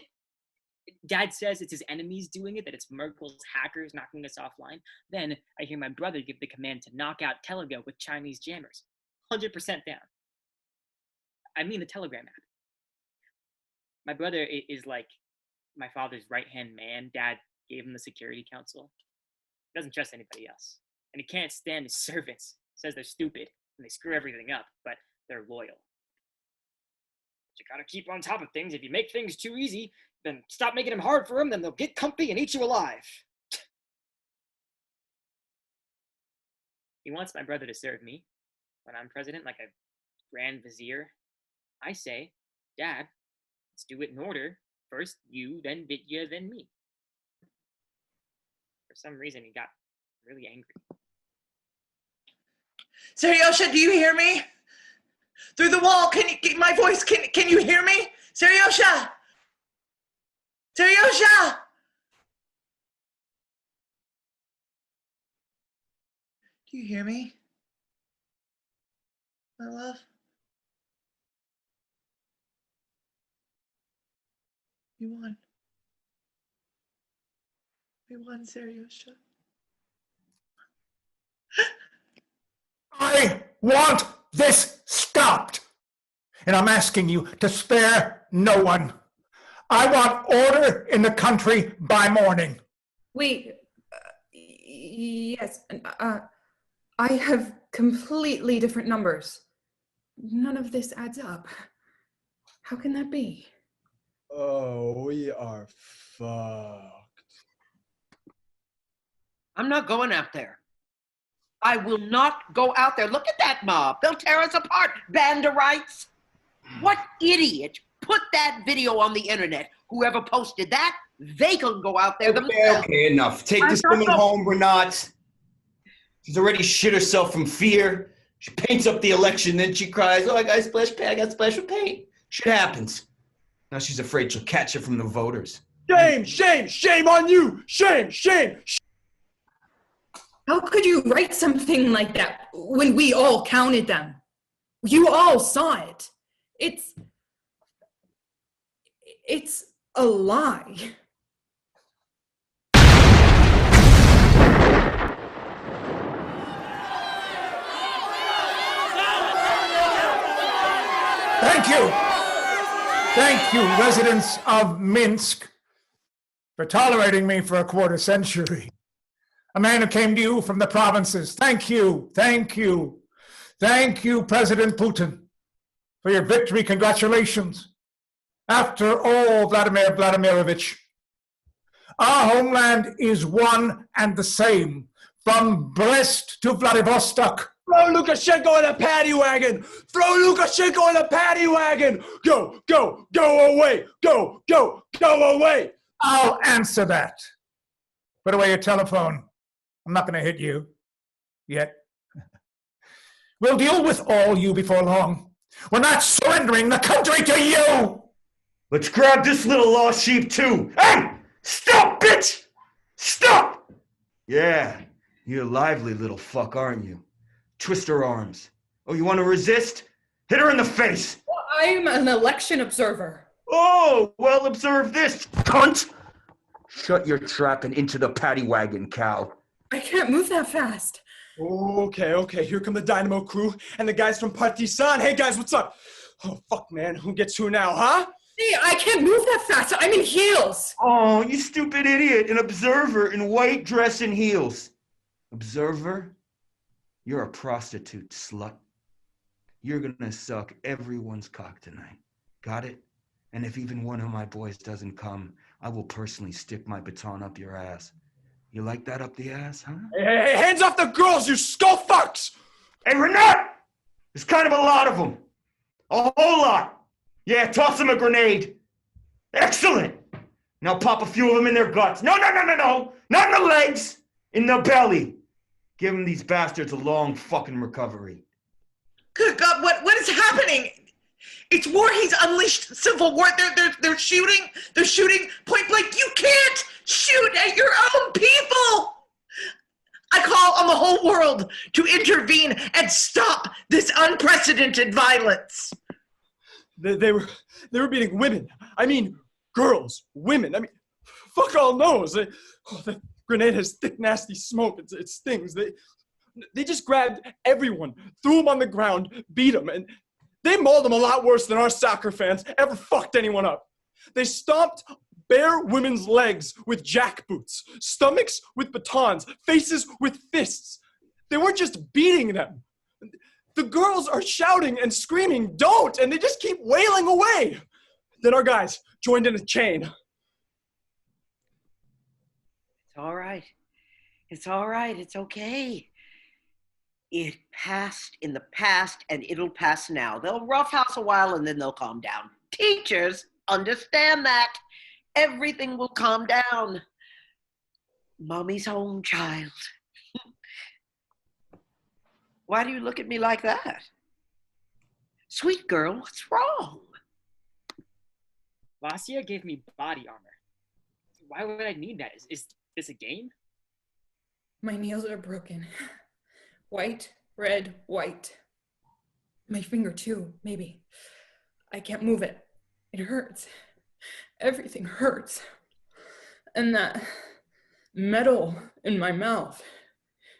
Dad says it's his enemies doing it, that it's Merkel's hackers knocking us offline. Then I hear my brother give the command to knock out Telegram with Chinese jammers. 100% down. I mean the Telegram app. My brother is like my father's right-hand man. Dad gave him the security council. He doesn't trust anybody else. And he can't stand his servants. Says they're stupid and they screw everything up, but they're loyal. But you gotta keep on top of things. If you make things too easy, then stop making them hard for them, then they'll get comfy and eat you alive. He wants my brother to serve me when I'm president, like a grand vizier. I say, Dad, let's do it in order. First you, then Vitya, then me. For some reason, he got really angry. Seryosha, do you hear me? Through the wall, can you get my voice? Can you hear me? Seryosha! Seryosha! Do you hear me? My love? We won. We won, Seryosha. I want this stopped. And I'm asking you to spare no one. I want order in the country by morning. Wait, yes, I have completely different numbers. None of this adds up. How can that be? Oh, we are fucked. I'm not going out there. I will not go out there. Look at that mob. They'll tear us apart. Banderites. What idiot put that video on the internet? Whoever posted that, they can go out there themselves. Okay, enough. Take this woman home, Renat. She's already shit herself from fear. She paints up the election, then she cries, oh, I got splash paint, I got splash with paint. Shit happens. Now she's afraid she'll catch it from the voters. Shame, shame, shame on you. Shame, shame. How could you write something like that when we all counted them? You all saw it. It's a lie. Thank you. Thank you, residents of Minsk, for tolerating me for a quarter century. A man who came to you from the provinces. Thank you. Thank you. Thank you, President Putin, for your victory. Congratulations. After all, Vladimir Vladimirovich, our homeland is one and the same, from Brest to Vladivostok. Throw Lukashenko in a paddy wagon! Throw Lukashenko in a paddy wagon! Go, go, go away! Go, go, go away! I'll answer that. Put away your telephone. I'm not going to hit you yet. We'll deal with all you before long. We're not surrendering the country to you! Let's grab this little lost sheep too. Hey! Stop, bitch! Stop! Yeah, you're a lively little fuck, aren't you? Twist her arms. Oh, you want to resist? Hit her in the face! Well, I'm an election observer. Oh, well, observe this, cunt! Shut your trap and into the paddy wagon, cow. I can't move that fast. Okay, okay, here come the Dynamo crew and the guys from Partisan. Hey guys, what's up? Oh, fuck, man, who gets who now, huh? Hey, I can't move that fast. I'm in heels. Oh, you stupid idiot. An observer in white dress and heels. Observer? You're a prostitute, slut. You're gonna suck everyone's cock tonight. Got it? And if even one of my boys doesn't come, I will personally stick my baton up your ass. You like that up the ass, huh? Hey, hands off the girls, you skull fucks! Hey, Renat! There's kind of a lot of them. A whole lot. Yeah, toss them a grenade. Excellent. Now pop a few of them in their guts. No. Not in the legs. In the belly. Give them these bastards a long fucking recovery. Good God, what is happening? It's war. He's unleashed civil war. They're shooting. They're shooting point blank. You can't shoot at your own people. I call on the whole world to intervene and stop this unprecedented violence. They were beating women. I mean, girls, women. I mean, fuck all knows. The grenade has thick, nasty smoke. It stings. They just grabbed everyone, threw them on the ground, beat them, and they mauled them a lot worse than our soccer fans ever fucked anyone up. They stomped bare women's legs with jackboots, stomachs with batons, faces with fists. They weren't just beating them. The girls are shouting and screaming, "Don't!" and they just keep wailing away. Then our guys joined in a chain. It's all right. It's all right. It's okay. It passed in the past and it'll pass now. They'll roughhouse a while and then they'll calm down. Teachers understand that. Everything will calm down. Mommy's home, child. Why do you look at me like that? Sweet girl, what's wrong? Vasya gave me body armor. Why would I need that? Is this a game? My nails are broken. White, red, white. My finger too, maybe. I can't move it. It hurts. Everything hurts. And that metal in my mouth,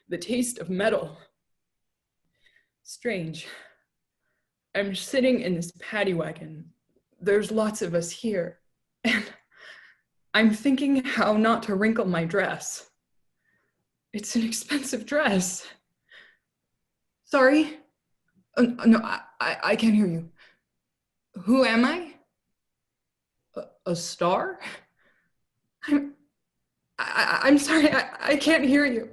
the taste of metal. Strange. I'm sitting in this paddy wagon. There's lots of us here. And I'm thinking how not to wrinkle my dress. It's an expensive dress. Sorry? No, I can't hear you. Who am I? A star? I'm sorry, I can't hear you.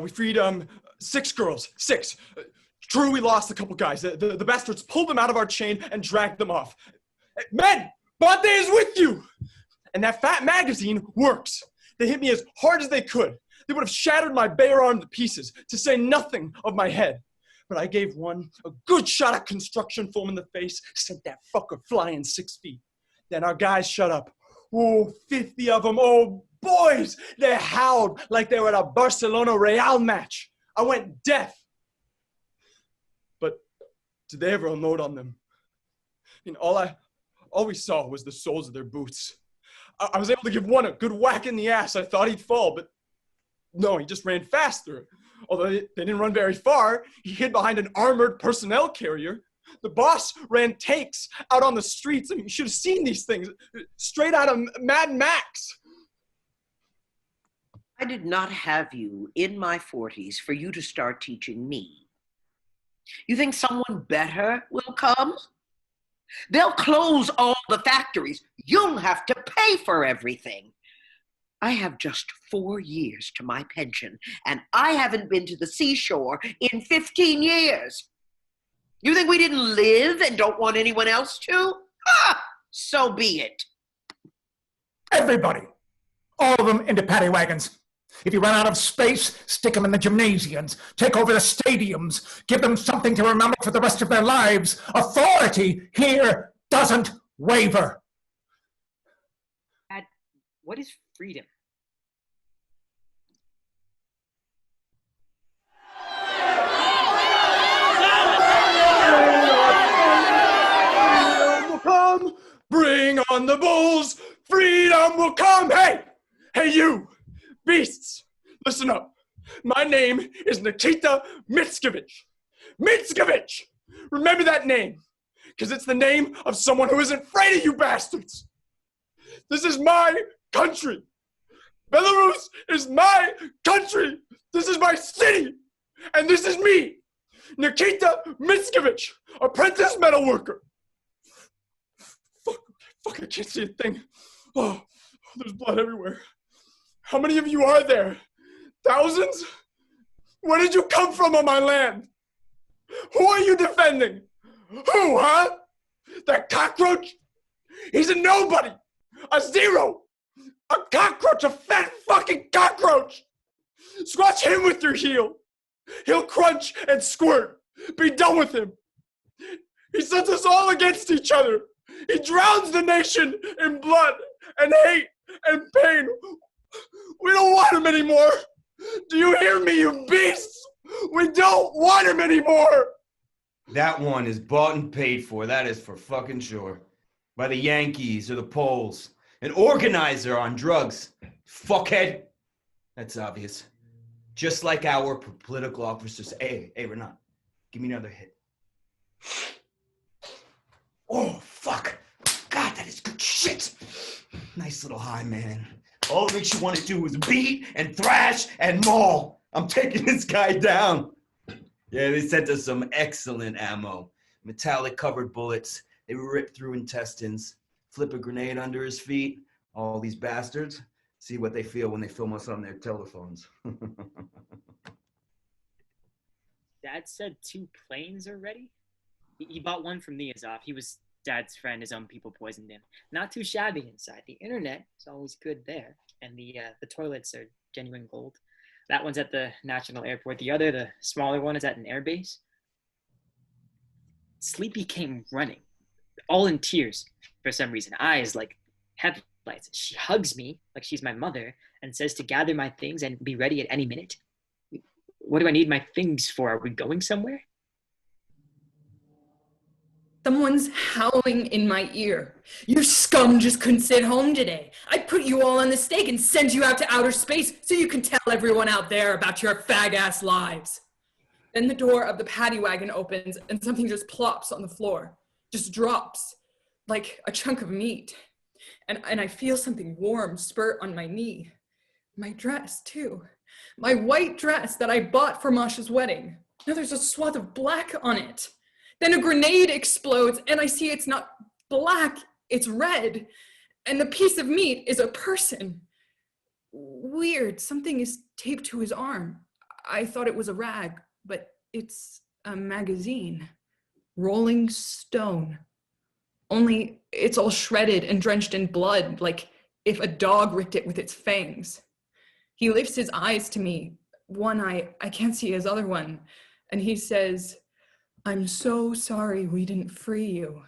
We freed 6 girls. 6. True, we lost a couple guys. The bastards pulled them out of our chain and dragged them off. Men, Bonte is with you! And that fat magazine works. They hit me as hard as they could. They would have shattered my bare arm to pieces, to say nothing of my head. But I gave one a good shot at construction foam in the face, sent that fucker flying 6 feet. Then our guys shut up. Oh, 50 of them. Oh, boys! They howled like they were at a Barcelona Real match. I went deaf. But did they ever unload on them? I mean, all we saw was the soles of their boots. I was able to give one a good whack in the ass. I thought he'd fall, but no, he just ran faster. Although they didn't run very far, he hid behind an armored personnel carrier. The boss ran tanks out on the streets. I mean, you should have seen these things. Straight out of Mad Max. I did not have you in my 40s for you to start teaching me. You think someone better will come? They'll close all the factories. You'll have to pay for everything. I have just 4 years to my pension, and I haven't been to the seashore in 15 years. You think we didn't live and don't want anyone else to? Ha! So be it. Everybody, all of them into paddy wagons. If you run out of space, stick them in the gymnasiums, take over the stadiums, give them something to remember for the rest of their lives. Authority here doesn't waver. Dad, what is freedom? Freedom will come, bring on the bulls, freedom will come. Hey, you, beasts, listen up. My name is Nikita Mitskovich. Mitskovich! Remember that name. because it's the name of someone who isn't afraid of you bastards. This is my country. Belarus is my country. This is my city. And this is me, Nikita Mitskovich, apprentice metal worker. Fuck, I can't see a thing. Oh, there's blood everywhere. How many of you are there? Thousands? Where did you come from on my land? Who are you defending? Who, huh? That cockroach? He's a nobody, a zero, a cockroach, a fat fucking cockroach. Squash him with your heel. He'll crunch and squirt. Be done with him. He sets us all against each other. He drowns the nation in blood and hate and pain. We don't want him anymore. Do you hear me, you beasts? We don't want him anymore. That one is bought and paid for, that is for fucking sure. By the Yankees or the Poles. An organizer on drugs. Fuckhead. That's obvious. Just like our political officers. Hey, Renat, give me another hit. Oh, fuck. God, that is good shit. Nice little high, man. All it makes you want to do is beat and thrash and maul. I'm taking this guy down. Yeah, they sent us some excellent ammo. Metallic covered bullets. They rip through intestines. Flip a grenade under his feet. All these bastards. See what they feel when they film us on their telephones. Dad said 2 planes are ready? He bought one from Niazov. He was Dad's friend. His own people poisoned him. Not too shabby inside. The internet is always good there. And the toilets are genuine gold. That one's at the National Airport. The other, the smaller one, is at an airbase. Sleepy came running, all in tears for some reason. Eyes like headlights. She hugs me like she's my mother and says to gather my things and be ready at any minute. What do I need my things for? Are we going somewhere? Someone's howling in my ear. You scum just couldn't sit home today. I'd put you all on the stake and send you out to outer space so you can tell everyone out there about your fag-ass lives. Then the door of the paddy wagon opens and something just plops on the floor. Just drops, like a chunk of meat. And I feel something warm spurt on my knee. My dress, too. My white dress that I bought for Masha's wedding. Now there's a swath of black on it. Then a grenade explodes and I see it's not black, it's red. And the piece of meat is a person. Weird, something is taped to his arm. I thought it was a rag, but it's a magazine. Rolling Stone. Only it's all shredded and drenched in blood, like if a dog ripped it with its fangs. He lifts his eyes to me. One eye, I can't see his other one. And he says, "I'm so sorry we didn't free you."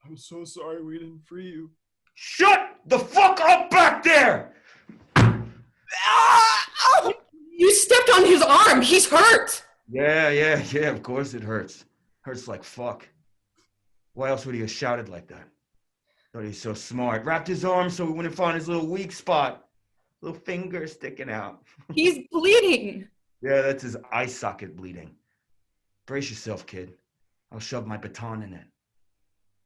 I'm so sorry we didn't free you. Shut the fuck up back there! You stepped on his arm. He's hurt. Yeah, of course it hurts. Hurts like fuck. Why else would he have shouted like that? Thought he was so smart. Wrapped his arm so we wouldn't find his little weak spot. Little finger sticking out. He's bleeding. Yeah, that's his eye socket bleeding. Brace yourself, kid. I'll shove my baton in it.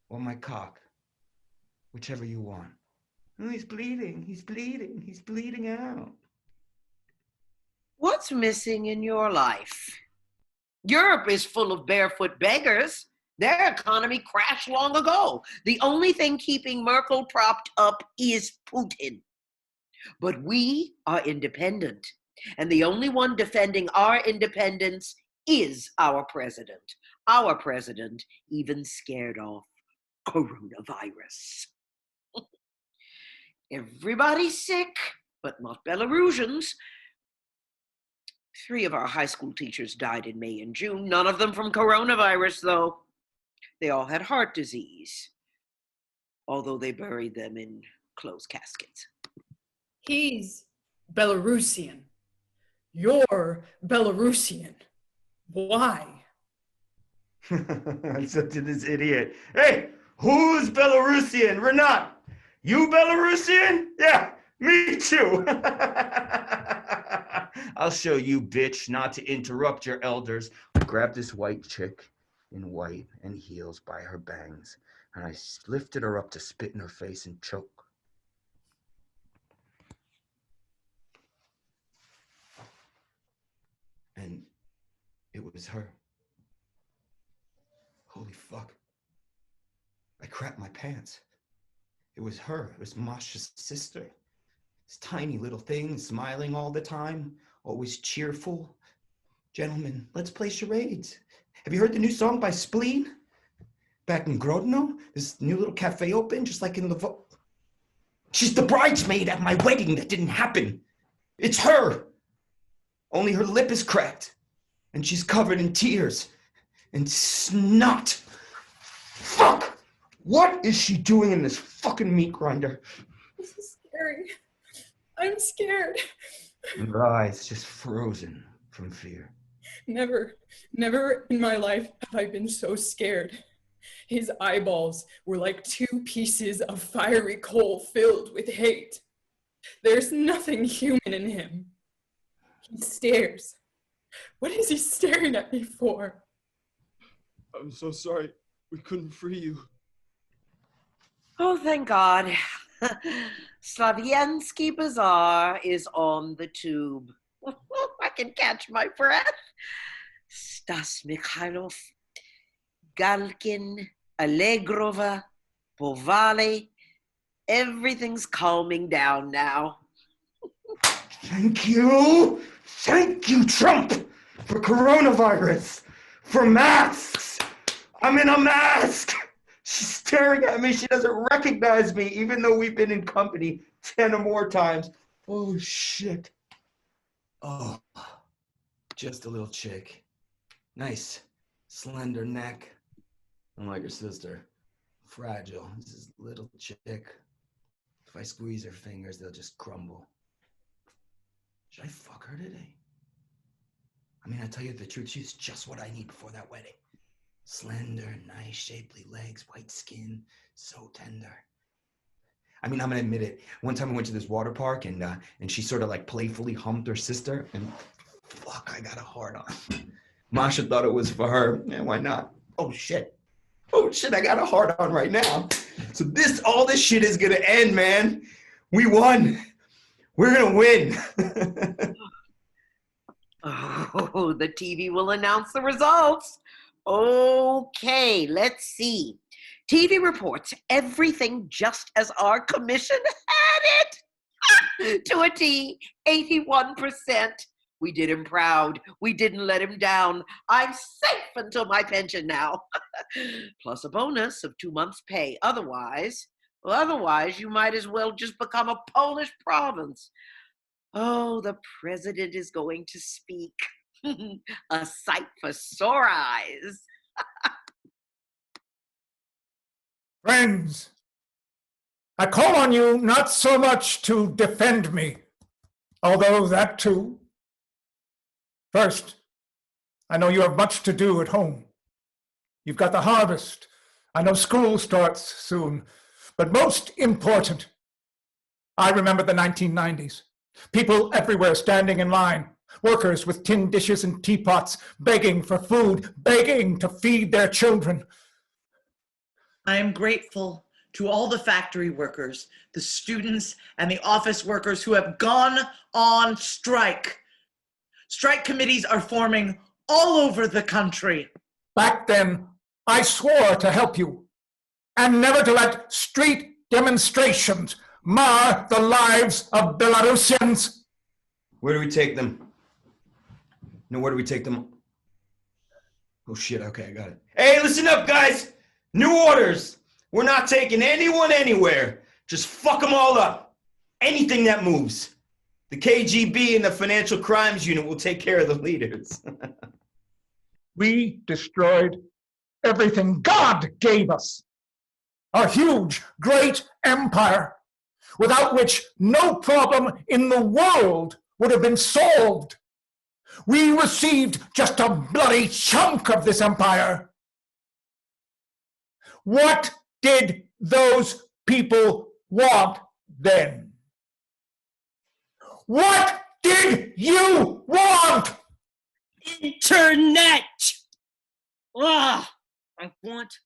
Or my cock. Whichever you want. Oh, he's bleeding. He's bleeding out. What's missing in your life? Europe is full of barefoot beggars. Their economy crashed long ago. The only thing keeping Merkel propped up is Putin. But we are independent, and the only one defending our independence is our president. Our president even scared off coronavirus. Everybody's sick, but not Belarusians. 3 of our high school teachers died in May and June, none of them from coronavirus, though. They all had heart disease, although they buried them in closed caskets. He's Belarusian. You're Belarusian. Why? I said to this idiot, "Hey, who's Belarusian? Renat, you Belarusian? Yeah, me too." I'll show you, bitch, not to interrupt your elders. Grab this white chick, in white and heels by her bangs, and I lifted her up to spit in her face and choke. And it was her. Holy fuck. I crapped my pants. It was her. It was Masha's sister. This tiny little thing, smiling all the time, always cheerful. Gentlemen, let's play charades. Have you heard the new song by Spleen? Back in Grodno, this new little cafe open, just like in Lvo. She's the bridesmaid at my wedding that didn't happen. It's her. Only her lip is cracked, and she's covered in tears and snot. Fuck! What is she doing in this fucking meat grinder? This is scary. I'm scared. And her eyes just frozen from fear. Never in my life have I been so scared. His eyeballs were like 2 pieces of fiery coal filled with hate. There's nothing human in him. He stares. What is he staring at me for? I'm so sorry. We couldn't free you. Oh, thank God. Slaviansky Bazaar is on the tube. I can catch my breath. Stas Mikhailov, Galkin, Allegrova, Povali. Everything's calming down now. Thank you, Trump, for coronavirus, for masks. I'm in a mask. She's staring at me. She doesn't recognize me, even though we've been in company 10 or more times. Oh, shit. Oh, just a little chick. Nice, slender neck. Unlike her sister, fragile. This is a little chick. If I squeeze her fingers, they'll just crumble. Should I fuck her today? I mean, I tell you the truth, she's just what I need before that wedding. Slender, nice, shapely legs, white skin, so tender. I mean, I'm gonna admit it. One time I went to this water park and she sort of like playfully humped her sister, and fuck, I got a hard on. Masha thought it was for her. Yeah, why not? Oh shit, I got a hard on right now. So all this shit is gonna end, man. We won. We're gonna win. Oh, the TV will announce the results. Okay, let's see. TV reports everything just as our commission had it. To a T, 81%. We did him proud. We didn't let him down. I'm safe until my pension now. Plus a bonus of 2 months' pay. Otherwise, you might as well just become a Polish province. Oh, the president is going to speak. A sight for sore eyes. Friends, I call on you not so much to defend me, although that too. First, I know you have much to do at home. You've got the harvest. I know school starts soon. But most important, I remember the 1990s. People everywhere standing in line. Workers with tin dishes and teapots, begging for food, begging to feed their children. I am grateful to all the factory workers, the students, and the office workers who have gone on strike. Strike committees are forming all over the country. Back then, I swore to help you and never to let street demonstrations mar the lives of Belarusians. Where do we take them? No, where do we take them? Oh shit, okay, I got it. Hey, listen up, guys! New orders! We're not taking anyone anywhere. Just fuck them all up. Anything that moves. The KGB and the Financial Crimes Unit will take care of the leaders. We destroyed everything God gave us. A huge, great empire, without which no problem in the world would have been solved. We received just a bloody chunk of this empire. What did those people want then? What did you want? Internet! Ugh, I want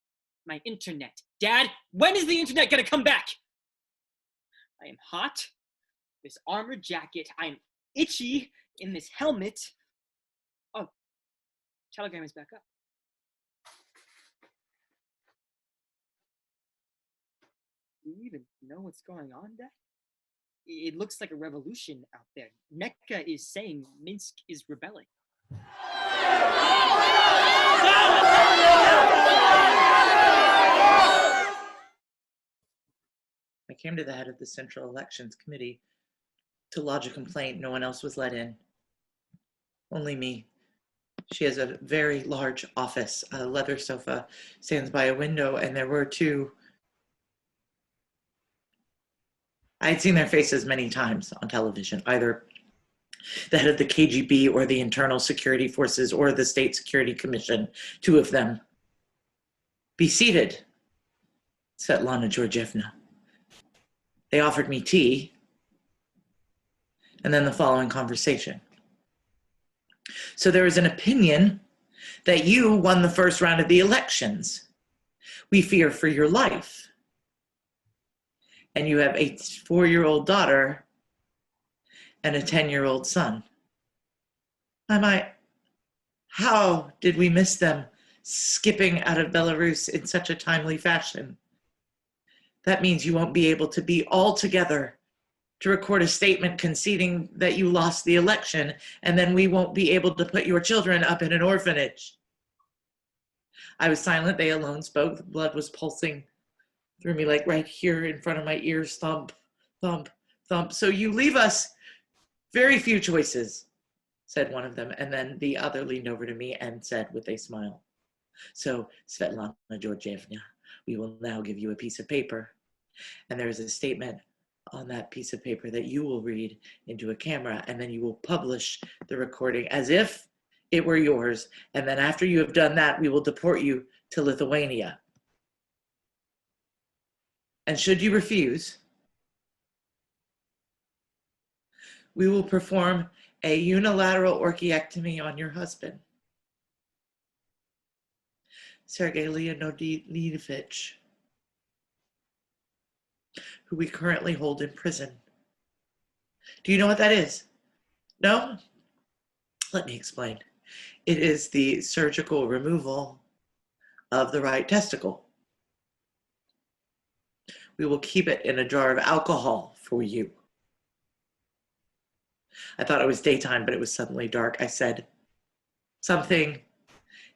my internet. Dad, when is the internet gonna come back? I am hot, this armored jacket. I'm itchy in this helmet. Oh, Telegram is back up. Do you even know what's going on, Dad? It looks like a revolution out there. Neher is saying Minsk is rebelling. I came to the head of the Central Elections Committee to lodge a complaint. No one else was let in. Only me. She has a very large office. A leather sofa stands by a window, and there were two. I had seen their faces many times on television, either the head of the KGB or the Internal Security Forces or the State Security Commission, two of them. Be seated, Svetlana Georgievna. They offered me tea, and then the following conversation. So there is an opinion that you won the first round of the elections. We fear for your life. And you have a 4-year-old daughter and a 10-year-old son. How did we miss them skipping out of Belarus in such a timely fashion? That means you won't be able to be all together to record a statement conceding that you lost the election, and then we won't be able to put your children up in an orphanage. I was silent. They alone spoke. The blood was pulsing through me, like right here in front of my ears, thump, thump, thump. So you leave us very few choices, said one of them. And then the other leaned over to me and said with a smile, so Svetlana Georgievna, we will now give you a piece of paper. And there is a statement on that piece of paper that you will read into a camera, and then you will publish the recording as if it were yours. And then after you have done that, we will deport you to Lithuania. And should you refuse, we will perform a unilateral orchiectomy on your husband, Sergei Leonidovich, who we currently hold in prison. Do you know what that is? No? Let me explain. It is the surgical removal of the right testicle. We will keep it in a jar of alcohol for you. I thought it was daytime, but it was suddenly dark. I said something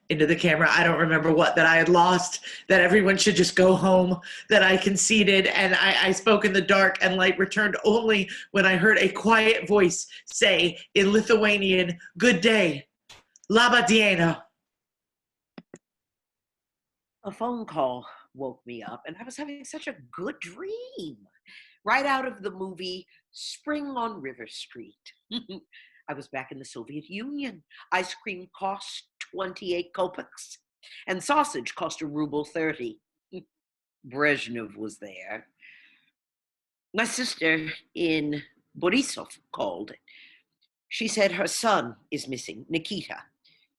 into the camera, I don't remember what, that I had lost, that everyone should just go home, that I conceded, and I spoke in the dark, and light returned only when I heard a quiet voice say in Lithuanian, "Good day, laba diena." A phone call woke me up, and I was having such a good dream. Right out of the movie Spring on River Street. I was back in the Soviet Union. Ice cream cost 28 kopecks, and sausage cost ₹1.30. Brezhnev was there. My sister in Borisov called. She said her son is missing, Nikita.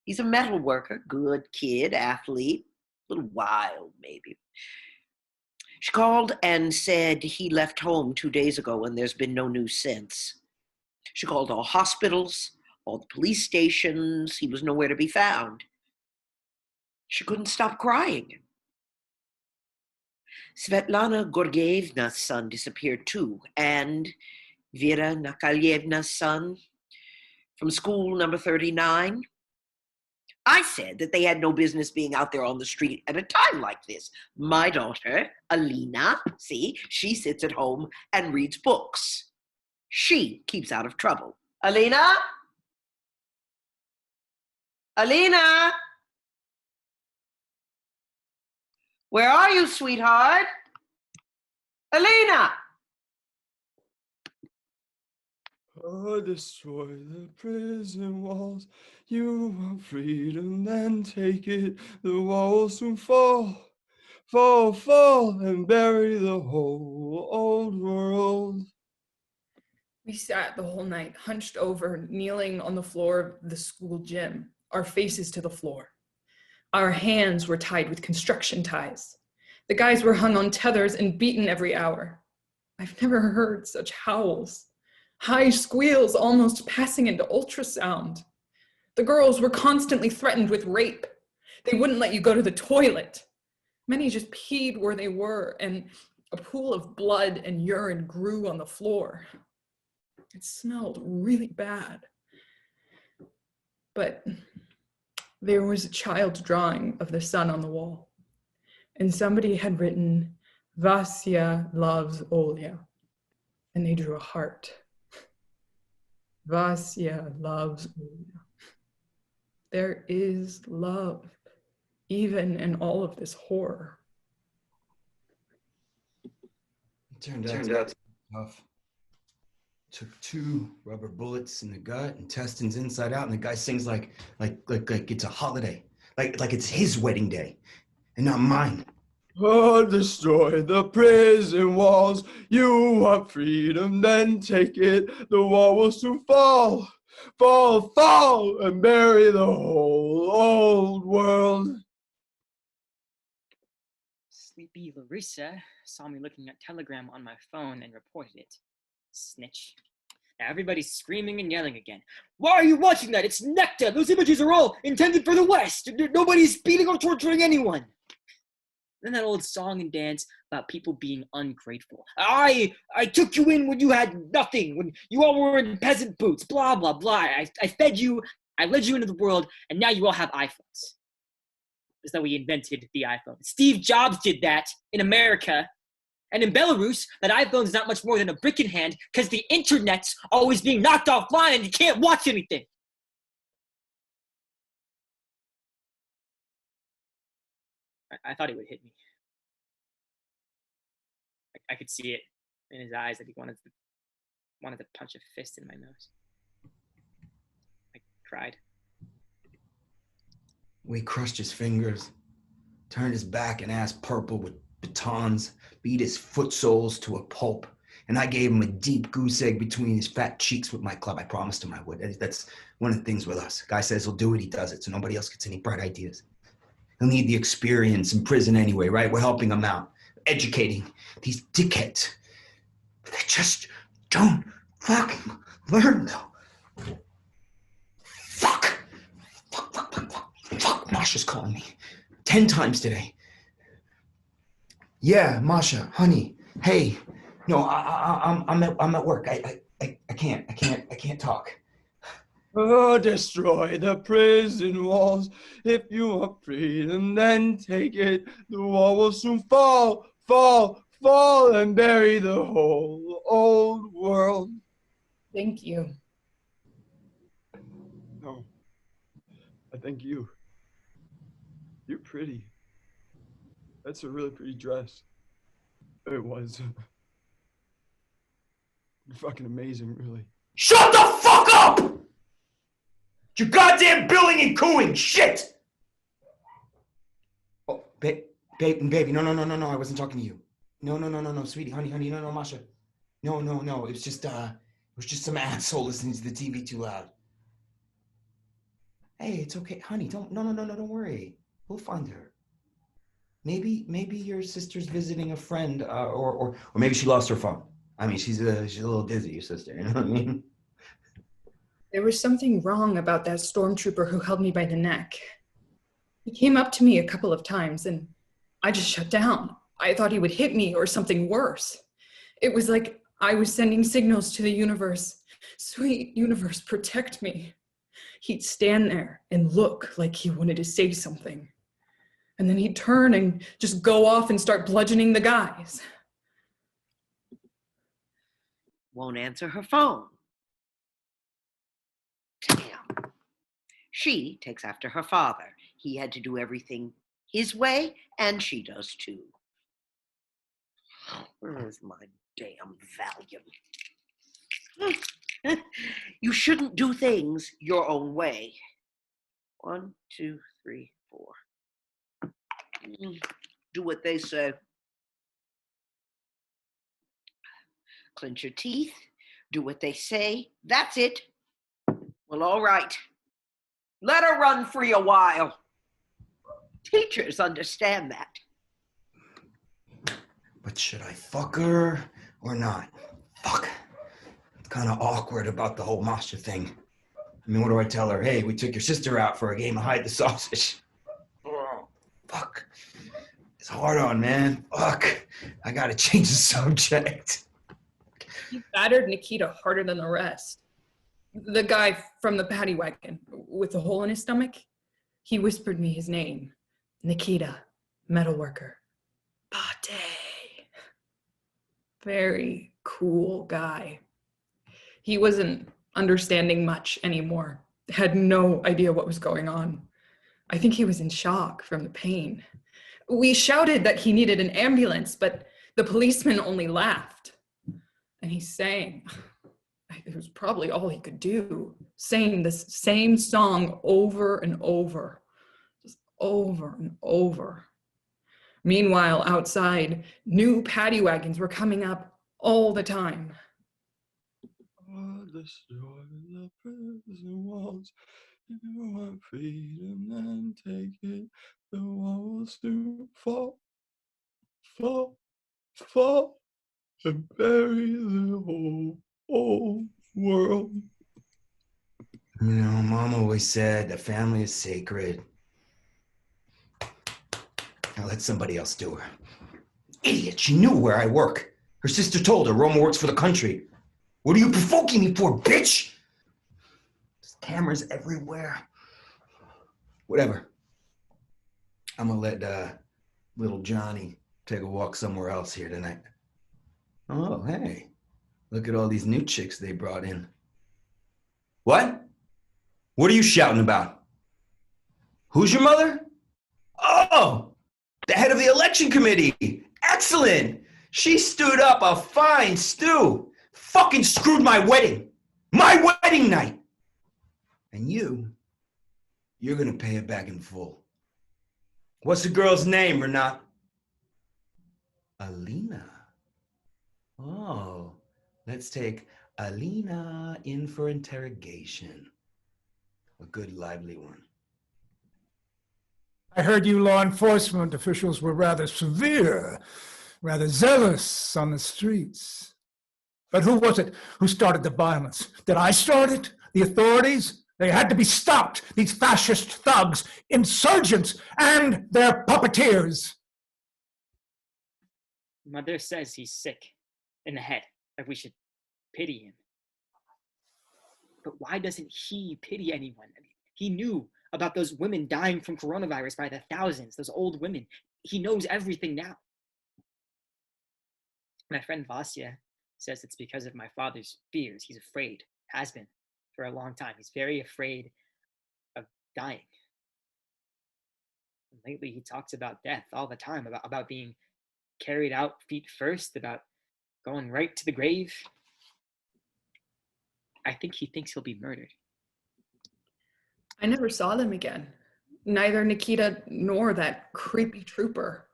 He's a metal worker, good kid, athlete, a little wild maybe. She called and said he left home 2 days ago and there's been no news since. She called all hospitals, all the police stations. He was nowhere to be found. She couldn't stop crying. Svetlana Georgievna's son disappeared too, and Vera Nakalyevna's son from school number 39. I said that they had no business being out there on the street at a time like this. My daughter, Alina, see, she sits at home and reads books. She keeps out of trouble. Alina? Alina? Where are you, sweetheart? Alina! Oh, destroy the prison walls. You want freedom, then take it. The walls soon fall, fall, fall, and bury the whole old world. We sat the whole night, hunched over, kneeling on the floor of the school gym, our faces to the floor. Our hands were tied with construction ties. The guys were hung on tethers and beaten every hour. I've never heard such howls. High squeals almost passing into ultrasound. The girls were constantly threatened with rape. They wouldn't let you go to the toilet. Many just peed where they were, and a pool of blood and urine grew on the floor. It smelled really bad. But there was a child's drawing of the sun on the wall, and somebody had written, Vasya loves Olya, and they drew a heart. Vasya loves Olya. There is love, even in all of this horror. It turned out tough. Took 2 rubber bullets in the gut, intestines inside out, and the guy sings like it's a holiday, like it's his wedding day, and not mine. Oh, destroy the prison walls. You want freedom, then take it. The wall will soon fall, fall, fall, and bury the whole old world. Sleepy Larissa saw me looking at Telegram on my phone and reported it. Snitch. Now everybody's screaming and yelling again. Why are you watching that? It's nectar. Those images are all intended for the West. Nobody's beating or torturing anyone. Then that old song and dance about people being ungrateful. I took you in when you had nothing, when you all were in peasant boots, blah, blah, blah. I fed you, I led you into the world, and now you all have iPhones. As though we invented the iPhone. Steve Jobs did that in America. And in Belarus, that iPhone is not much more than a brick in hand because the internet's always being knocked offline and you can't watch anything. I thought he would hit me. I could see it in his eyes that he wanted to punch a fist in my nose. I cried. We crushed his fingers, turned his back and ass purple with batons, beat his foot soles to a pulp, and I gave him a deep goose egg between his fat cheeks with my club. I promised him I would. That's one of the things with us. Guy says he'll do it, he does it, so nobody else gets any bright ideas. He'll need the experience in prison anyway, right? We're helping him out, educating these dickheads. They just don't fucking learn, though. Fuck! Masha's calling me 10 times today. Yeah, Masha, honey, hey, no, I'm at work. I can't talk. Oh, destroy the prison walls. If you want freedom, then take it. The wall will soon fall, fall, fall, and bury the whole old world. Thank you. No, I thank you. You're pretty. That's a really pretty dress. It was. You're fucking amazing, really. Shut the fuck up! You goddamn billing and cooing shit! Oh, baby, no, I wasn't talking to you. No, sweetie, honey, no, Masha. No, it was just some asshole listening to the TV too loud. Hey, it's okay, honey, don't worry. We'll find her. Maybe your sister's visiting a friend, or maybe she lost her phone. I mean, she's a little dizzy, your sister, you know what I mean? There was something wrong about that stormtrooper who held me by the neck. He came up to me a couple of times and I just shut down. I thought he would hit me or something worse. It was like I was sending signals to the universe. Sweet universe, protect me. He'd stand there and look like he wanted to say something. And then he'd turn and just go off and start bludgeoning the guys. Won't answer her phone. Damn. She takes after her father. He had to do everything his way, and she does too. Where's my damn Valium? You shouldn't do things your own way. 1, 2, 3, 4. Do what they say. Clench your teeth. Do what they say. That's it. Well, all right. Let her run free a while. Teachers understand that. But should I fuck her or not? Fuck. It's kind of awkward about the whole Masha thing. I mean, what do I tell her? Hey, we took your sister out for a game of hide the sausage. Oh, fuck. It's hard on, man. Fuck. I gotta change the subject. He battered Nikita harder than the rest. The guy from the paddy wagon with the hole in his stomach, he whispered me his name. Nikita, metalworker. Pate. Very cool guy. He wasn't understanding much anymore. Had no idea what was going on. I think he was in shock from the pain. We shouted that he needed an ambulance, but the policeman only laughed. And he sang. It was probably all he could do, saying this same song over and over, just over and over. Meanwhile, outside, new paddy wagons were coming up all the time. Destroy the prison walls. You want freedom, then take it. The walls to fall, fall, fall, and bury the whole world. You know, Mom always said the family is sacred. Now let somebody else do her. Idiot, she knew where I work. Her sister told her Roma works for the country. What are you provoking me for, bitch? There's cameras everywhere. Whatever. I'm gonna let little Johnny take a walk somewhere else here tonight. Oh, hey. Look at all these new chicks they brought in. What? What are you shouting about? Who's your mother? Oh, the head of the election committee. Excellent. She stood up a fine stew. Fucking screwed my wedding. My wedding night. And you're gonna pay it back in full. What's the girl's name, Renat? Alina. Oh, let's take Alina in for interrogation. A good, lively one. I heard you law enforcement officials were rather severe, rather zealous on the streets. But who was it who started the violence? Did I start it? The authorities? They had to be stopped, these fascist thugs, insurgents, and their puppeteers. Mother says he's sick in the head, that we should pity him. But why doesn't he pity anyone? I mean, he knew about those women dying from coronavirus by the thousands, those old women. He knows everything now. My friend Vasya says it's because of my father's fears. He's afraid, has been for a long time. He's very afraid of dying. And lately, he talks about death all the time, about being carried out feet first, about going right to the grave. I think he thinks he'll be murdered. I never saw them again. Neither Nikita nor that creepy trooper.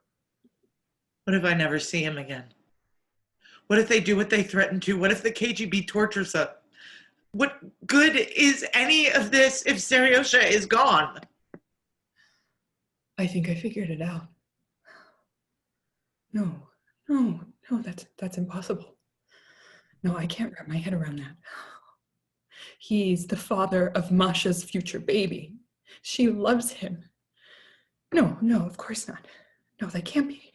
What if I never see him again? What if they do what they threatened to? What if the KGB tortures us? What good is any of this if Seriosha is gone? I think I figured it out. No, that's impossible. No, I can't wrap my head around that. He's the father of Masha's future baby. She loves him. No, of course not. No, that can't be.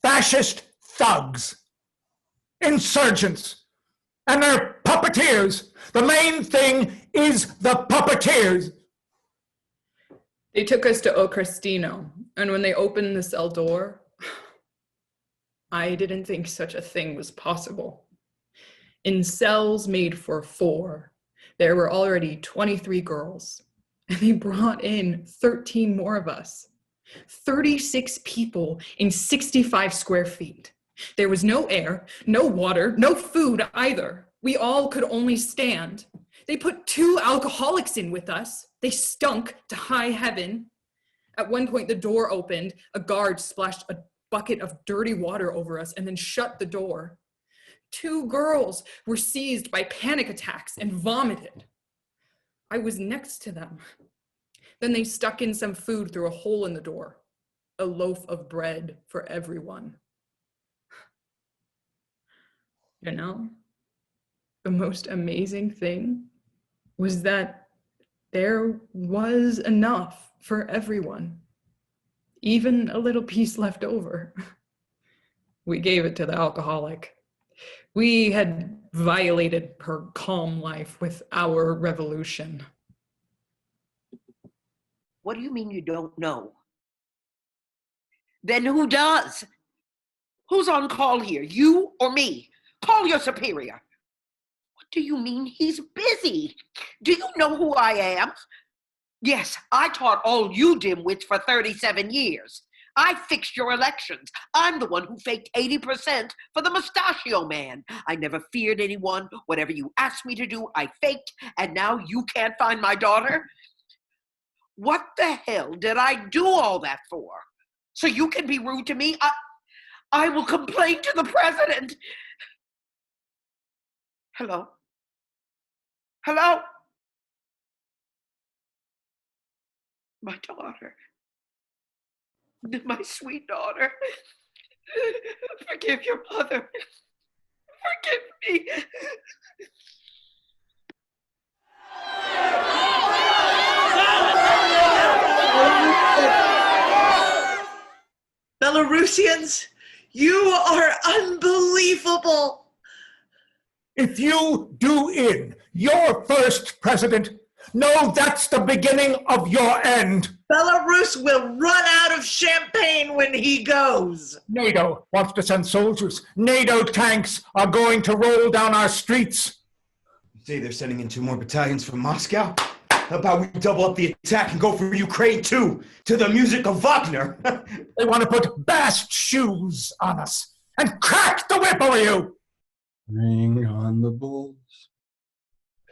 Fascist thugs, insurgents, and their puppeteers. The main thing is the puppeteers. They took us to Okrestino, and when they opened the cell door, I didn't think such a thing was possible. In cells made for 4, there were already 23 girls, and they brought in 13 more of us. 36 people in 65 square feet. There was no air, no water, no food either. We all could only stand. They put 2 alcoholics in with us. They stunk to high heaven. At one point, the door opened. A guard splashed a bucket of dirty water over us and then shut the door. 2 girls were seized by panic attacks and vomited. I was next to them. Then they stuck in some food through a hole in the door, a loaf of bread for everyone. You know, the most amazing thing was that there was enough for everyone, even a little piece left over. We gave it to the alcoholic. We had violated her calm life with our revolution. What do you mean you don't know? Then who does? Who's on call here, you or me? Call your superior. What do you mean he's busy? Do you know who I am? Yes, I taught all you dimwits for 37 years. I fixed your elections. I'm the one who faked 80% for the Mustachio Man. I never feared anyone. Whatever you asked me to do, I faked, and now you can't find my daughter? What the hell did I do all that for? So you can be rude to me? I will complain to the president. Hello? Hello? My daughter. My sweet daughter. Forgive your mother. Forgive me. Belarusians, you are unbelievable. If you do in your first president, know that's the beginning of your end. Belarus will run out of champagne when he goes. NATO wants to send soldiers. NATO tanks are going to roll down our streets. You say they're sending in 2 more battalions from Moscow? How about we double up the attack and go for Ukraine too, to the music of Wagner? They want to put bast shoes on us and crack the whip over you. Bring on the bulls.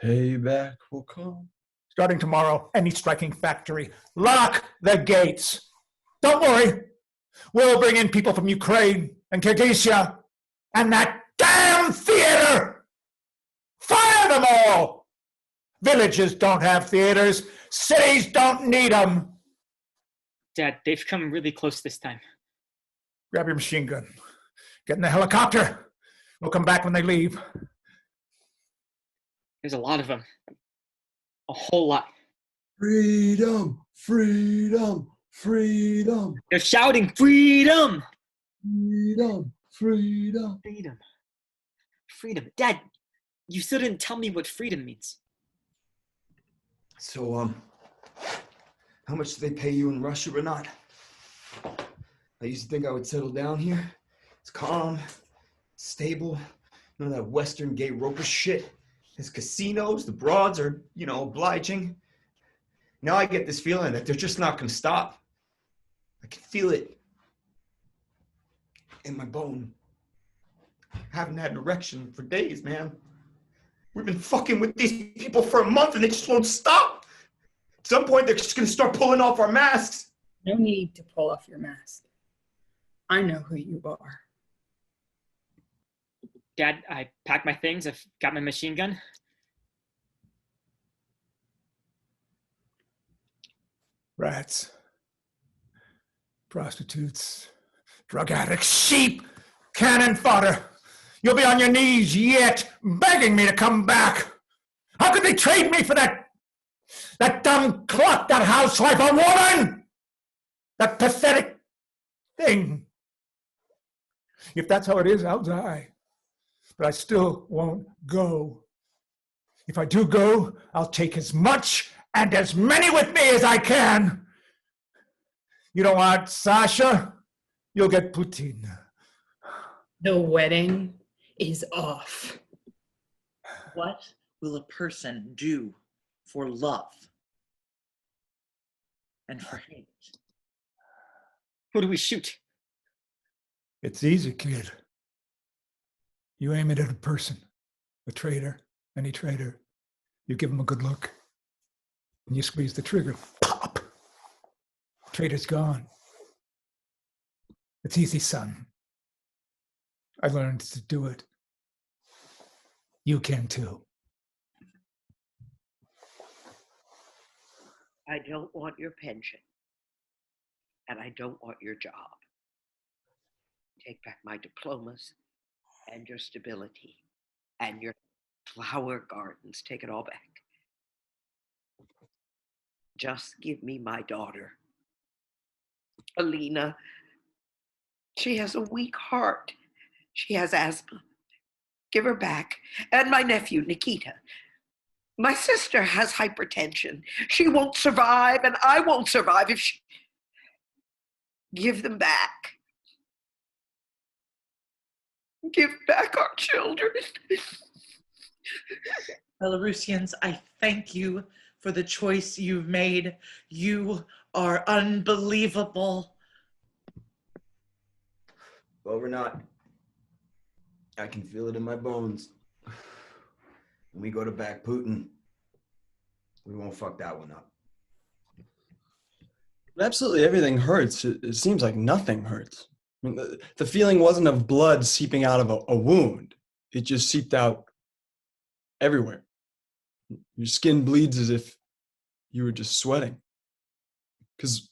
Payback will come. Starting tomorrow, any striking factory, lock the gates. Don't worry. We'll bring in people from Ukraine and Kyrgyzstan and that damn theater. Fire them all. Villages don't have theaters. Cities don't need them. Dad, they've come really close this time. Grab your machine gun. Get in the helicopter. We'll come back when they leave. There's a lot of them. A whole lot. Freedom, freedom, freedom. They're shouting, freedom! Freedom, freedom. Freedom. Freedom. Dad, you still didn't tell me what freedom means. So, how much do they pay you in Russia or not? I used to think I would settle down here. It's calm, stable, none of that Western gay roper shit. There's casinos, the broads are, obliging. Now I get this feeling that they're just not gonna stop. I can feel it in my bone. I haven't had an erection for days, man. We've been fucking with these people for a month and they just won't stop. At some point, they're just gonna start pulling off our masks. No need to pull off your mask. I know who you are. Dad, I packed my things. I've got my machine gun. Rats, prostitutes, drug addicts, sheep, cannon fodder. You'll be on your knees yet, begging me to come back. How could they trade me for that dumb clock, that housewife, a woman? That pathetic thing. If that's how it is, I'll die. But I still won't go. If I do go, I'll take as much and as many with me as I can. You don't want Sasha? You'll get Putin. The wedding is off. What will a person do for love and for hate? Who do we shoot? It's easy, kid. You aim it at a person, a traitor, any traitor. You give him a good look, and you squeeze the trigger. Pop! Traitor's gone. It's easy, son. I learned to do it. You can too. I don't want your pension, and I don't want your job. Take back my diplomas and your stability and your flower gardens. Take it all back. Just give me my daughter, Alina. She has a weak heart. She has asthma. Give her back. And my nephew, Nikita. My sister has hypertension. She won't survive, and I won't survive if she... Give them back. Give back our children. Belarusians, I thank you for the choice you've made. You are unbelievable. Well, we're not. I can feel it in my bones. When we go to back Putin, we won't fuck that one up. Absolutely everything hurts. It seems like nothing hurts. I mean, the feeling wasn't of blood seeping out of a wound. It just seeped out everywhere. Your skin bleeds as if you were just sweating. Because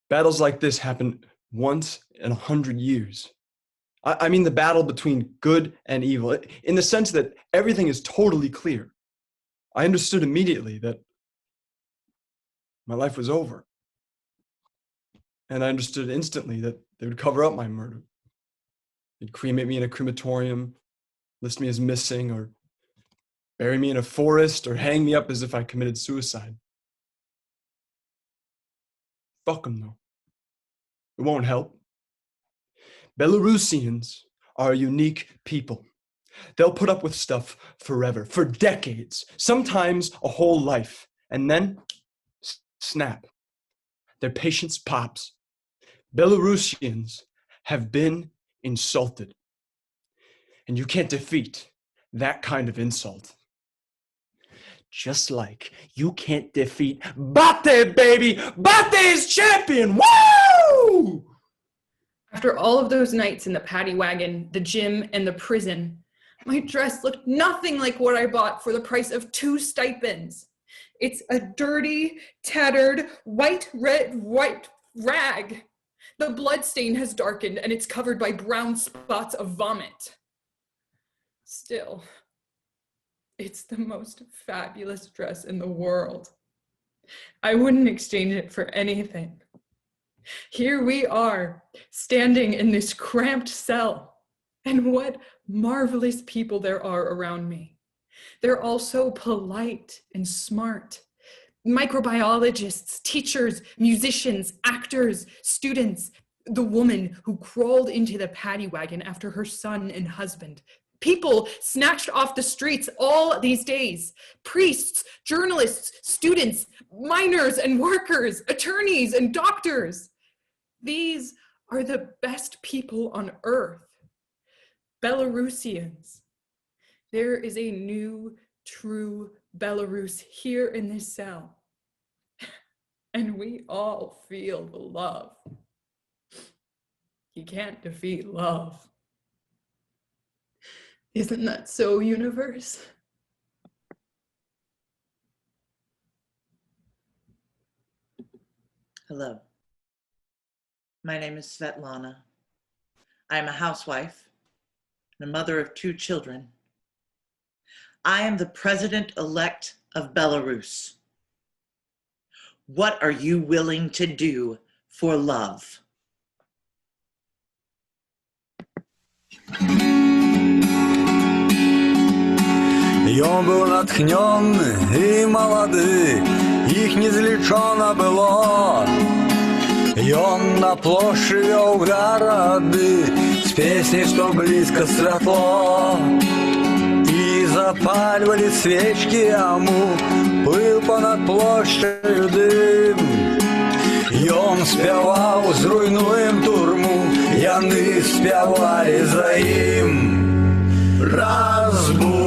battles like this happen once in 100 years. I mean the battle between good and evil, in the sense that everything is totally clear. I understood immediately that my life was over. And I understood instantly that they would cover up my murder. They'd cremate me in a crematorium, list me as missing, or bury me in a forest, or hang me up as if I committed suicide. Fuck them though. It won't help. Belarusians are a unique people. They'll put up with stuff forever, for decades, sometimes a whole life, and then snap. Their patience pops. Belarusians have been insulted. And you can't defeat that kind of insult. Just like you can't defeat Bate, baby! Bate is champion! Woo! After all of those nights in the paddy wagon, the gym, and the prison, my dress looked nothing like what I bought for the price of 2 stipends. It's a dirty, tattered, white rag. The blood stain has darkened and it's covered by brown spots of vomit. Still, it's the most fabulous dress in the world. I wouldn't exchange it for anything. Here we are, standing in this cramped cell, and what marvelous people there are around me. They're all so polite and smart. Microbiologists, teachers, musicians, actors, students, the woman who crawled into the paddy wagon after her son and husband. People snatched off the streets all these days. Priests, journalists, students, miners and workers, attorneys and doctors. These are the best people on earth. Belarusians. There is a new, true Belarus here in this cell. And we all feel the love. You can't defeat love. Isn't that so, universe? Hello. My name is Svetlana. I am a housewife and a mother of 2 children. I am the president-elect of Belarus. What are you willing to do for love? И он был натхненный и молодый, их незлічона было. И он на площади вел городы с песней, что близко светло. И запаливали свечки ему, плыл понад площадью дым. И он спевал, зруйнуем турму, яны спевали за им. Разбурим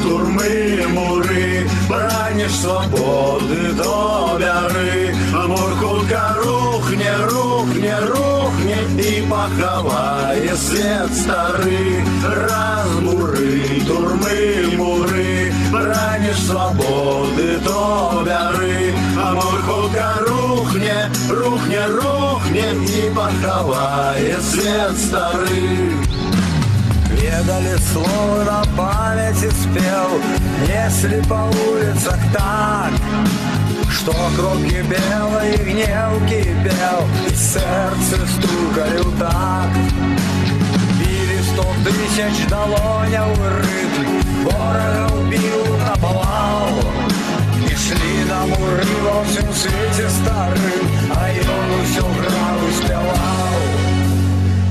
турмы, муры, бранишь свободы до бяры. А мой хутка рухне, рухне, рухне, и поховает свет старый. Разбурим турмы, муры, бранишь свободы до бяры. А мой рухнет и поховает свет старый. Ведали слово на памяти спел, несли по улицах так, что кровь кипела и гнев кипел, и сердце стукали в такт. Били 100 000 долоняў рытм, ворога убил наповал, и шли на муры во всем свете старым, а ён усё граў и спяваў.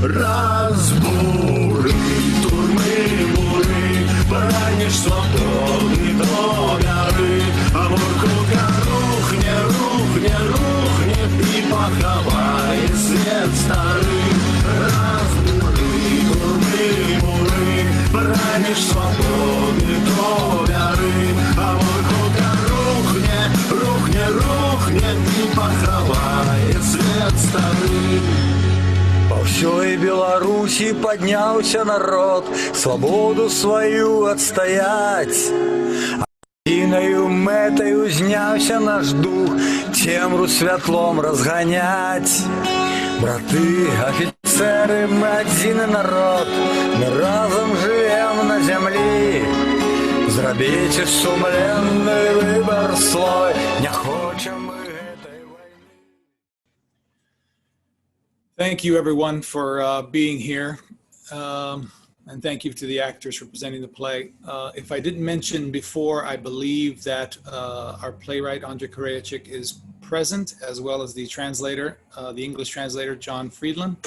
Разбуры, турмы, муры, бранишь свободы до горы, а муркулка рухне, рухне, рухнет и поховает свет старый. Разбуры, турмы, муры, бранишь свободы до горы, а муркулка рухне, рухне, рухнет и поховает свет старый. По всей Беларуси поднялся народ, свободу свою отстоять. Единою метою знявся наш дух, темру святлом разгонять. Браты, офицеры, мы один народ, мы разом живем на землі. Зробите сумленный выбор свой, не хочем мы. Thank you, everyone, for being here. And thank you to the actors for presenting the play. If I didn't mention before, I believe that our playwright, Andrei Kureichik, is present, as well as the translator, the English translator, John Friedland.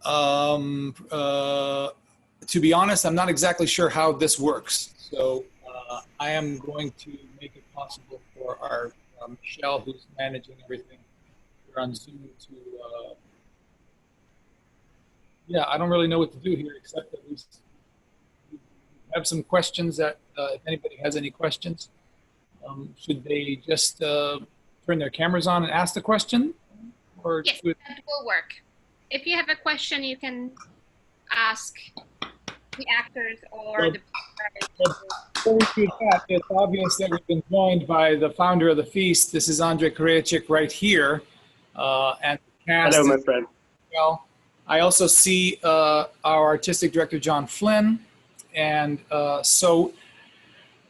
To be honest, I'm not exactly sure how this works. So I am going to make it possible for our Michelle, who's managing everything here on Zoom, to yeah, I don't really know what to do here, except that we have some questions that if anybody has any questions, should they just turn their cameras on and ask the question? Or yes, that will work. If you have a question, you can ask the actors or the before we do that, it's obvious that we've been joined by the founder of the feast. This is Andrei Kureichik right here. And the cast. Hello, my friend. Well, I also see our artistic director, John Flynn. And so,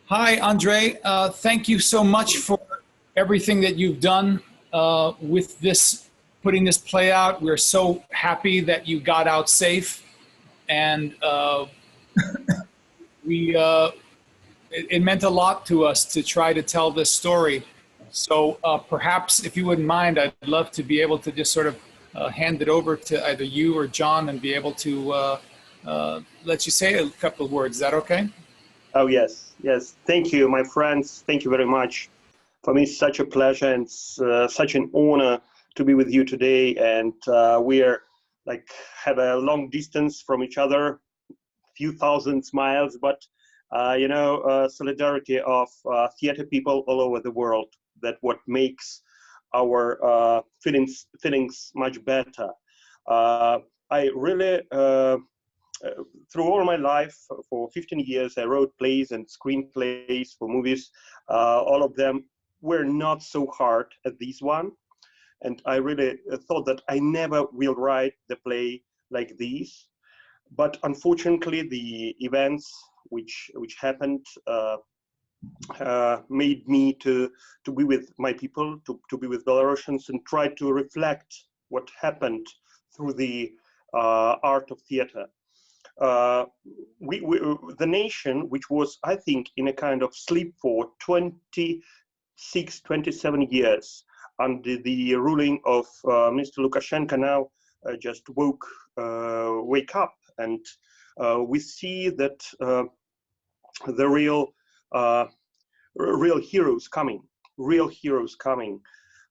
hi, Andrei. Thank you so much for everything that you've done with this, putting this play out. We're so happy that you got out safe. And it meant a lot to us to try to tell this story. So perhaps, if you wouldn't mind, I'd love to be able to just sort of hand it over to either you or John and be able to let you say a couple of words. Is that okay? Oh, yes. Yes. Thank you, my friends. Thank you very much. For me, it's such a pleasure and such an honor to be with you today. And we are like have a long distance from each other, few thousand miles, but you know, solidarity of theater people all over the world. That what makes our feelings much better. I really, through all my life, for 15 years, I wrote plays and screenplays for movies. All of them were not so hard as this one. And I really thought that I never will write the play like this. But unfortunately, the events which happened made me to be with my people, to be with Belarusians, and try to reflect what happened through the art of theater. The nation, which was, I think, in a kind of sleep for 26, 27 years under the ruling of Mr. Lukashenko, now just wake up, and we see that the real heroes coming.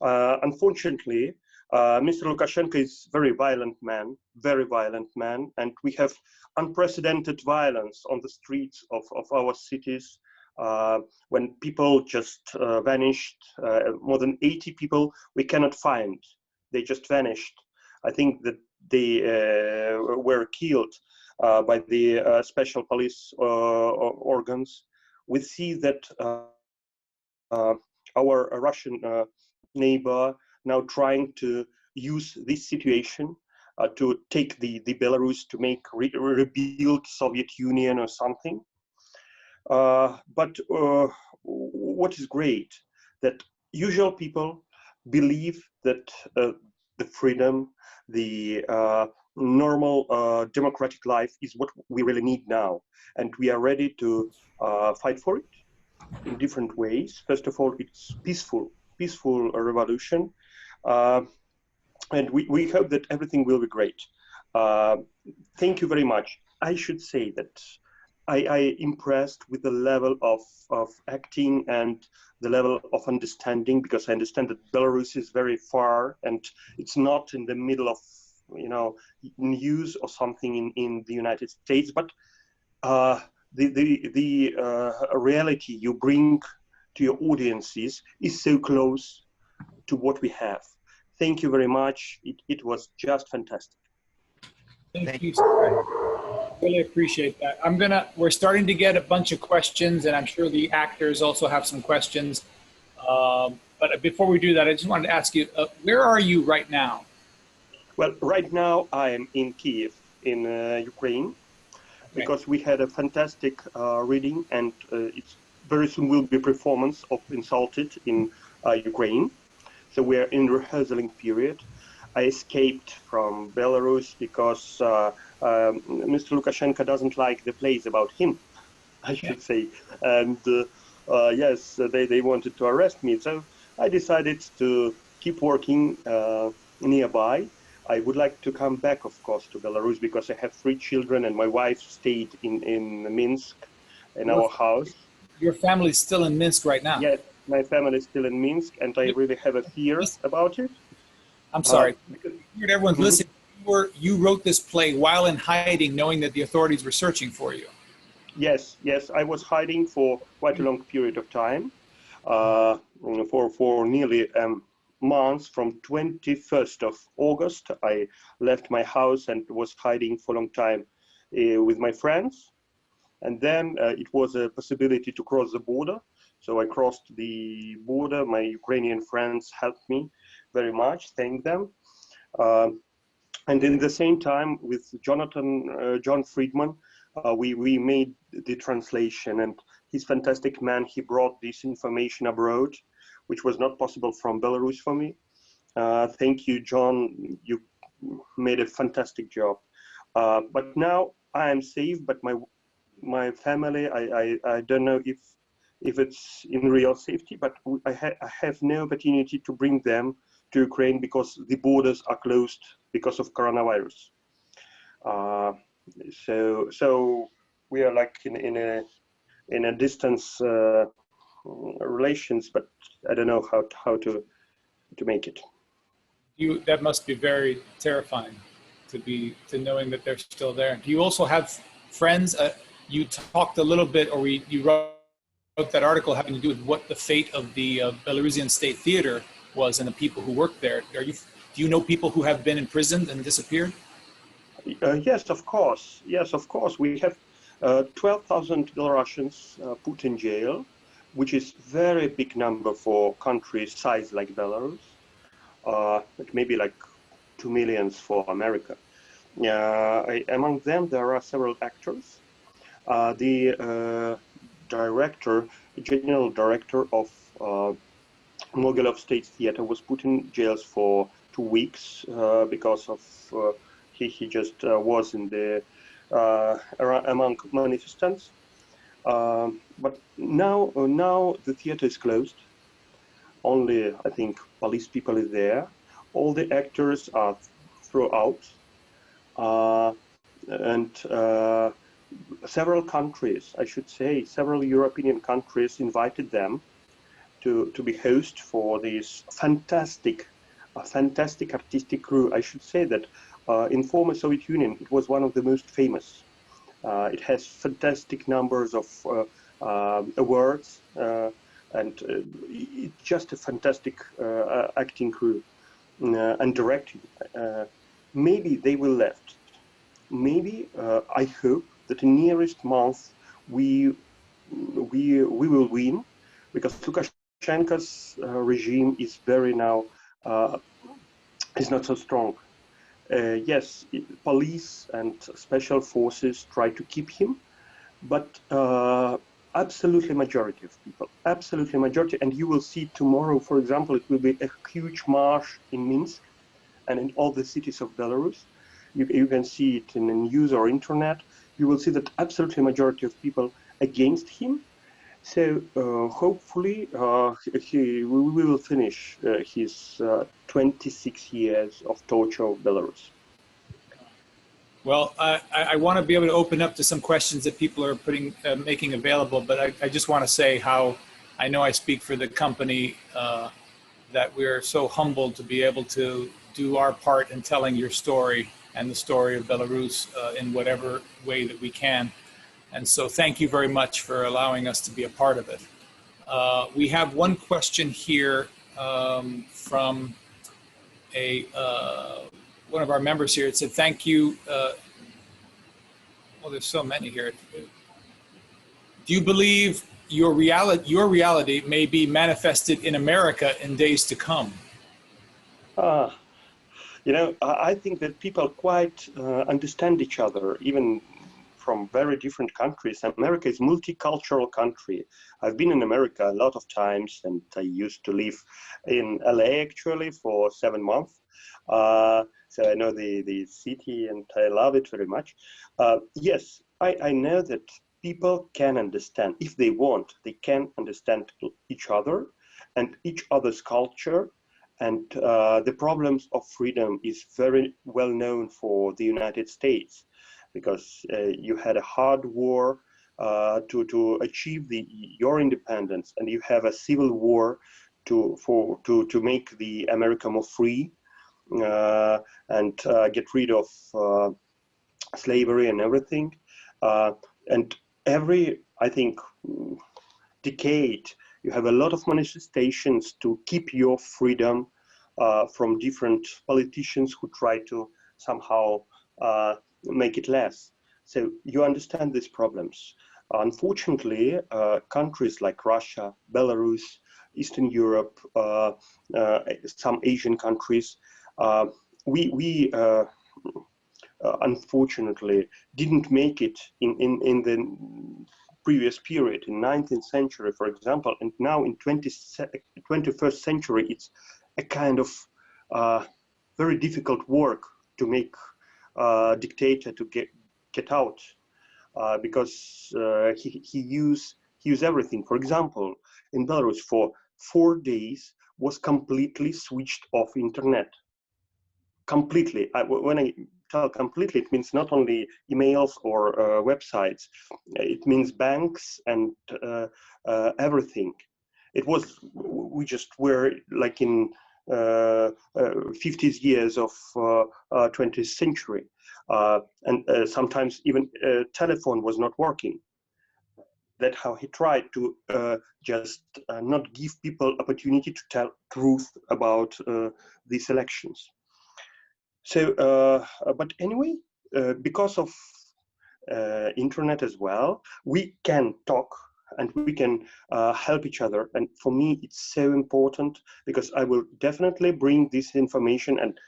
Unfortunately, Mr. Lukashenko is very violent man, and we have unprecedented violence on the streets of our cities. When people just vanished, more than 80 people we cannot find. They just vanished. I think that they were killed by the special police organs. We see that our Russian neighbor now trying to use this situation to take the Belarus to make rebuild Soviet Union or something. But what is great that usual people believe that the freedom, the normal democratic life is what we really need now, and we are ready to fight for it in different ways. First of all, it's peaceful revolution, and we hope that everything will be great. Thank you very much. I should say that I impressed with the level of acting and the level of understanding, because I understand that Belarus is very far and it's not in the middle of, you know, news or something in the United States, but the reality you bring to your audiences is so close to what we have. Thank you very much. It was just fantastic. Thank you. Really appreciate that. We're starting to get a bunch of questions, and I'm sure the actors also have some questions. But before we do that, I just wanted to ask you, where are you right now? Well, right now I am in Kiev, in Ukraine, because we had a fantastic reading, and it's very soon will be performance of Insulted in Ukraine. So we're in rehearsing period. I escaped from Belarus because Mr. Lukashenko doesn't like the plays about him, I should say. And yes, they wanted to arrest me. So I decided to keep working nearby. I would like to come back, of course, to Belarus because I have 3 children and my wife stayed in Minsk, in our house. Your family's still in Minsk right now? Yes, my family is still in Minsk, and I really have a fear about it. I'm sorry. Everyone's listening. You wrote this play while in hiding, knowing that the authorities were searching for you. Yes, I was hiding for quite a long period of time, for nearly months. From 21st of August, I left my house and was hiding for a long time with my friends. And then it was a possibility to cross the border. So I crossed the border. My Ukrainian friends helped me very much, thank them. And in the same time with John Friedman, we made the translation, and he's a fantastic man. He brought this information abroad, which was not possible from Belarus for me. Thank you, John. You made a fantastic job. But now I am safe, but my family, I don't know if it's in real safety, but I have no opportunity to bring them to Ukraine because the borders are closed because of coronavirus. So we are like in a distance relations, but I don't know how to make it. That must be very terrifying to knowing that they're still there. Do you also have friends? You talked a little bit, or you wrote that article having to do with what the fate of the Belarusian State Theater was and the people who worked there. Do you know people who have been imprisoned and disappeared? Yes, of course. Yes, of course. We have 12,000 Belarusians put in jail, which is very big number for country size like Belarus. It may be like 2 million for America. Among them, there are several actors. The general director of Mogilov State Theater was put in jail for 2 weeks because of he just was in the among manifestants. But now the theater is closed. Only I think police people is there. All the actors are thrown out, and several countries, I should say, several European countries invited them to be host for this fantastic artistic crew. I should say that in former Soviet Union, it was one of the most famous. It has fantastic numbers of awards, and it's just a fantastic acting crew and directing. Maybe they will left. Maybe I hope that in nearest month we will win, because Lukashenko's regime is very now is not so strong. Yes, police and special forces try to keep him, but absolutely majority of people, absolutely majority, and you will see tomorrow, for example, it will be a huge march in Minsk and in all the cities of Belarus. You can see it in the news or internet. You will see that absolutely majority of people against him. So hopefully we will finish his 26 years of torture of Belarus. Well, I want to be able to open up to some questions that people are making available, but I just want to say how I know I speak for the company that we're so humbled to be able to do our part in telling your story and the story of Belarus in whatever way that we can. And so thank you very much for allowing us to be a part of it. We have one question here from one of our members here. It said, thank you. Well, there's so many here. Do you believe your reality may be manifested in America in days to come? You know, I think that people quite understand each other, even from very different countries. America is a multicultural country. I've been in America a lot of times, and I used to live in LA actually for 7 months. So I know the city and I love it very much. Yes, I know that people can understand, if they want, they can understand each other and each other's culture. And the problems of freedom is very well known for the United States, because you had a hard war to achieve your independence, and you have a civil war to make the America more free and get rid of slavery and everything. And every, I think, decade, you have a lot of manifestations to keep your freedom from different politicians who try to somehow make it less. So you understand these problems. Unfortunately, countries like Russia, Belarus, Eastern Europe, some Asian countries, we unfortunately didn't make it in the previous period, in 19th century, for example, and now in 21st century, it's a kind of very difficult work to make a dictator to get out, because he used everything. For example, in Belarus, for 4 days was completely switched off internet. Completely. When I tell completely, it means not only emails or websites. It means banks and everything. It was, we just were like in 50 years of 20th century. And sometimes even telephone was not working. That's how he tried to just not give people opportunity to tell truth about these elections. So, but anyway, because of internet as well, we can talk and we can help each other. And for me, it's so important, because I will definitely bring this information, and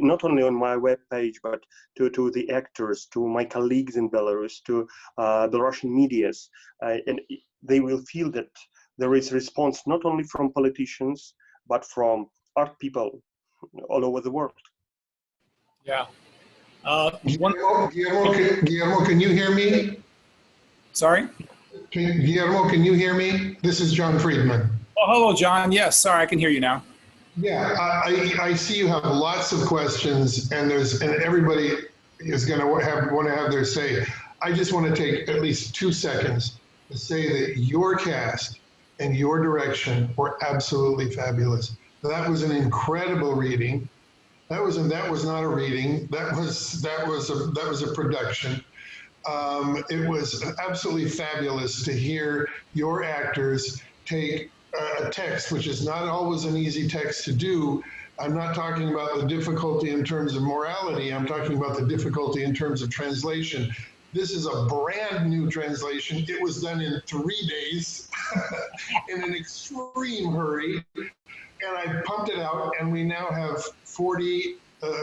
not only on my webpage, but to the actors, to my colleagues in Belarus, to the Russian medias, and they will feel that there is response not only from politicians, but from art people all over the world. Yeah. Guillermo, can you hear me? Sorry? Guillermo, can you hear me? This is John Friedman. Oh, hello, John. Yes, sorry, I can hear you now. Yeah, I see you have lots of questions, and everybody is going to want to have their say. I just want to take at least 2 seconds to say that your cast and your direction were absolutely fabulous. That was an incredible reading. That was not a reading. That was a production. It was absolutely fabulous to hear your actors take a text, which is not always an easy text to do. I'm not talking about the difficulty in terms of morality. I'm talking about the difficulty in terms of translation. This is a brand new translation. It was done in 3 days in an extreme hurry. I pumped it out, and we now have 40,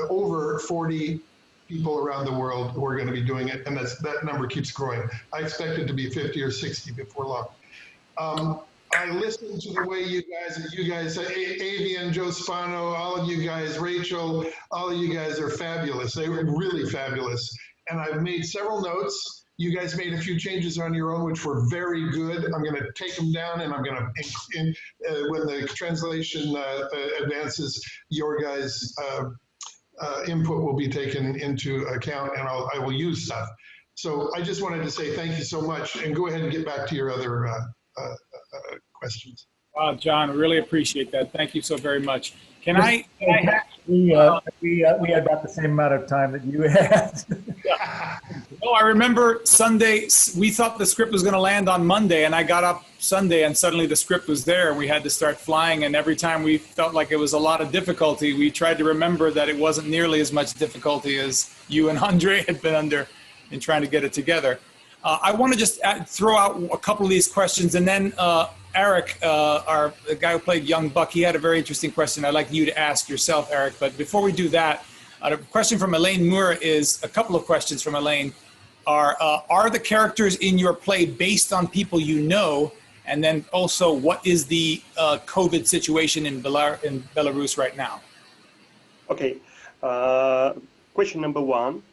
over 40 people around the world who are going to be doing it, and that number keeps growing. I expect it to be 50 or 60 before long. I listened to the way you guys, Avian, Joe Spano, all of you guys, Rachel, all of you guys are fabulous. They were really fabulous. And I've made several notes. You guys made a few changes on your own, which were very good. I'm going to take them down, and I'm going to, when the translation advances, your guys' input will be taken into account, and I will use stuff. So I just wanted to say thank you so much, and go ahead and get back to your other questions. John, really appreciate that. Thank you so very much. We had about the same amount of time that you had. Oh, I remember Sunday, we thought the script was going to land on Monday, and I got up Sunday and suddenly the script was there and we had to start flying, and every time we felt like it was a lot of difficulty, we tried to remember that it wasn't nearly as much difficulty as you and Andrei had been under in trying to get it together. I want to just throw out a couple of these questions, and then Aric, the guy who played Young Buck, he had a very interesting question I'd like you to ask yourself, Aric. But before we do that, a question from Elaine Moore is, a couple of questions from Elaine are the characters in your play based on people you know? And then also, what is the COVID situation in Belarus right now? Okay, question number one.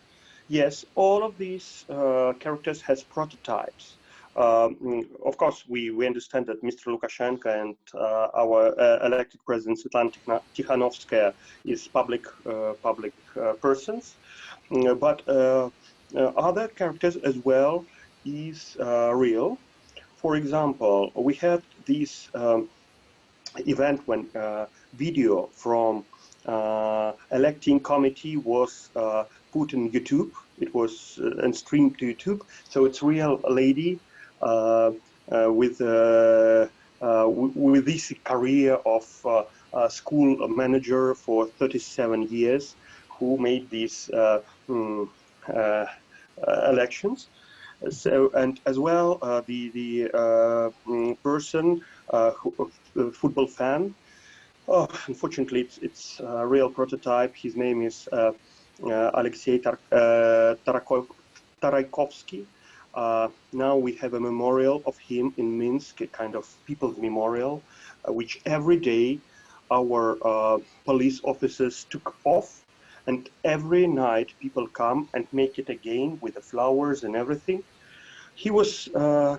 Yes, all of these characters has prototypes. Of course, we understand that Mr. Lukashenko and our elected president Svetlana Tikhanovskaya is public persons, but other characters as well is real. For example, we had this event when video from electing committee was put in YouTube. It was and streamed to YouTube. So it's real lady with this career of school manager for 37 years, who made these elections. So, and as well the person who football fan. Oh, unfortunately, it's a real prototype. His name is Alexei Taraikovsky. Now we have a memorial of him in Minsk, a kind of people's memorial, which every day our police officers took off, and every night people come and make it again with the flowers and everything. He was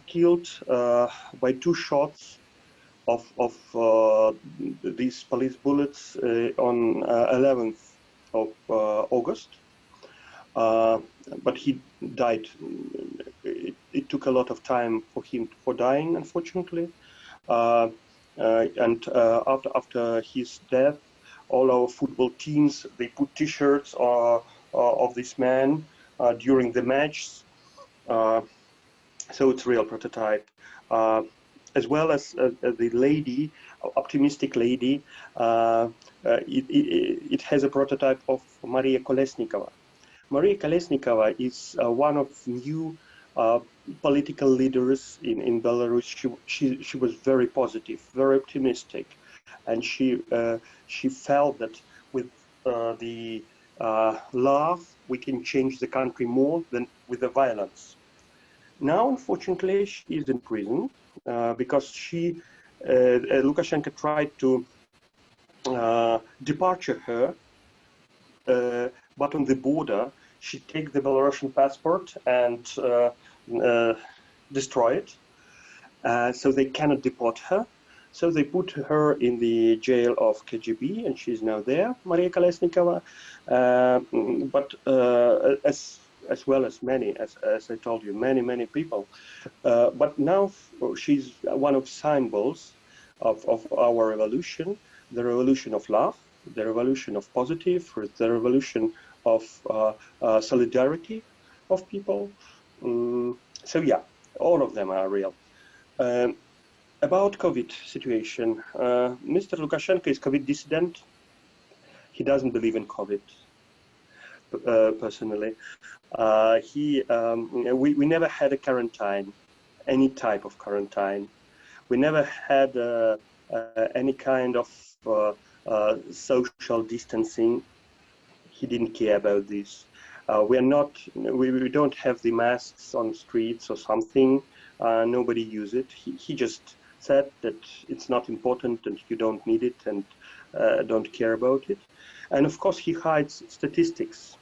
killed by 2 shots of these police bullets on 11th of August, but he died. It took a lot of time for him for dying, unfortunately. And after his death, all our football teams, they put T-shirts of this man during the matches. So it's real prototype. As well as the lady, optimistic lady, it has a prototype of Maria Kolesnikova. Maria Kolesnikova is one of new political leaders in Belarus. She was very positive, very optimistic, and she felt that with the love we can change the country more than with the violence. Now, unfortunately, she is in prison because Lukashenko tried to departure her, but on the border, she take the Belarusian passport and destroy it. So they cannot deport her. So they put her in the jail of KGB, and she's now there, Maria Kolesnikova. But as well as many, as I told you, many people. But now she's one of symbols of our revolution, the revolution of love, the revolution of positive, the revolution of solidarity of people. So yeah, all of them are real. About COVID situation, Mr. Lukashenko is COVID dissident. He doesn't believe in COVID. Personally, we never had a quarantine, any type of quarantine. We never had any kind of social distancing. He didn't care about this. We don't have the masks on streets or something. Nobody use it. He just said that it's not important and you don't need it and don't care about it. And of course, he hides statistics.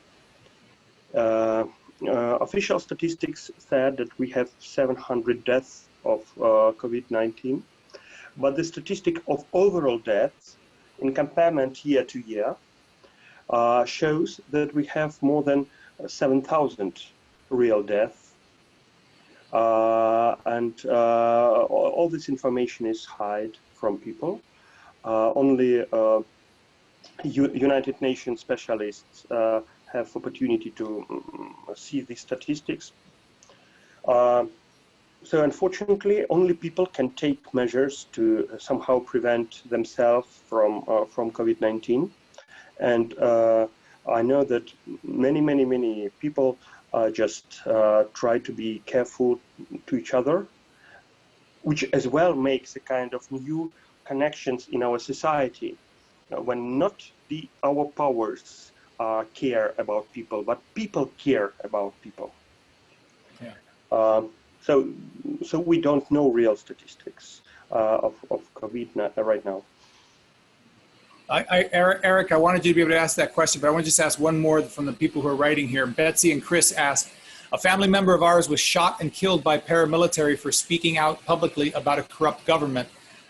Official statistics said that we have 700 deaths of COVID-19, but the statistic of overall deaths in comparison year to year shows that we have more than 7,000 real deaths. And all this information is hid from people. Only United Nations specialists have opportunity to see these statistics. So unfortunately, only people can take measures to somehow prevent themselves from COVID-19. And I know that many people just try to be careful to each other, which as well makes a kind of new connections in our society. When not our powers care about people, but people care about people. Yeah. So we don't know real statistics of COVID right now. Aric, I wanted you to be able to ask that question, but I want to just ask one more from the people who are writing here. Betsy and Chris ask, a family member of ours was shot and killed by paramilitary for speaking out publicly about a corrupt government.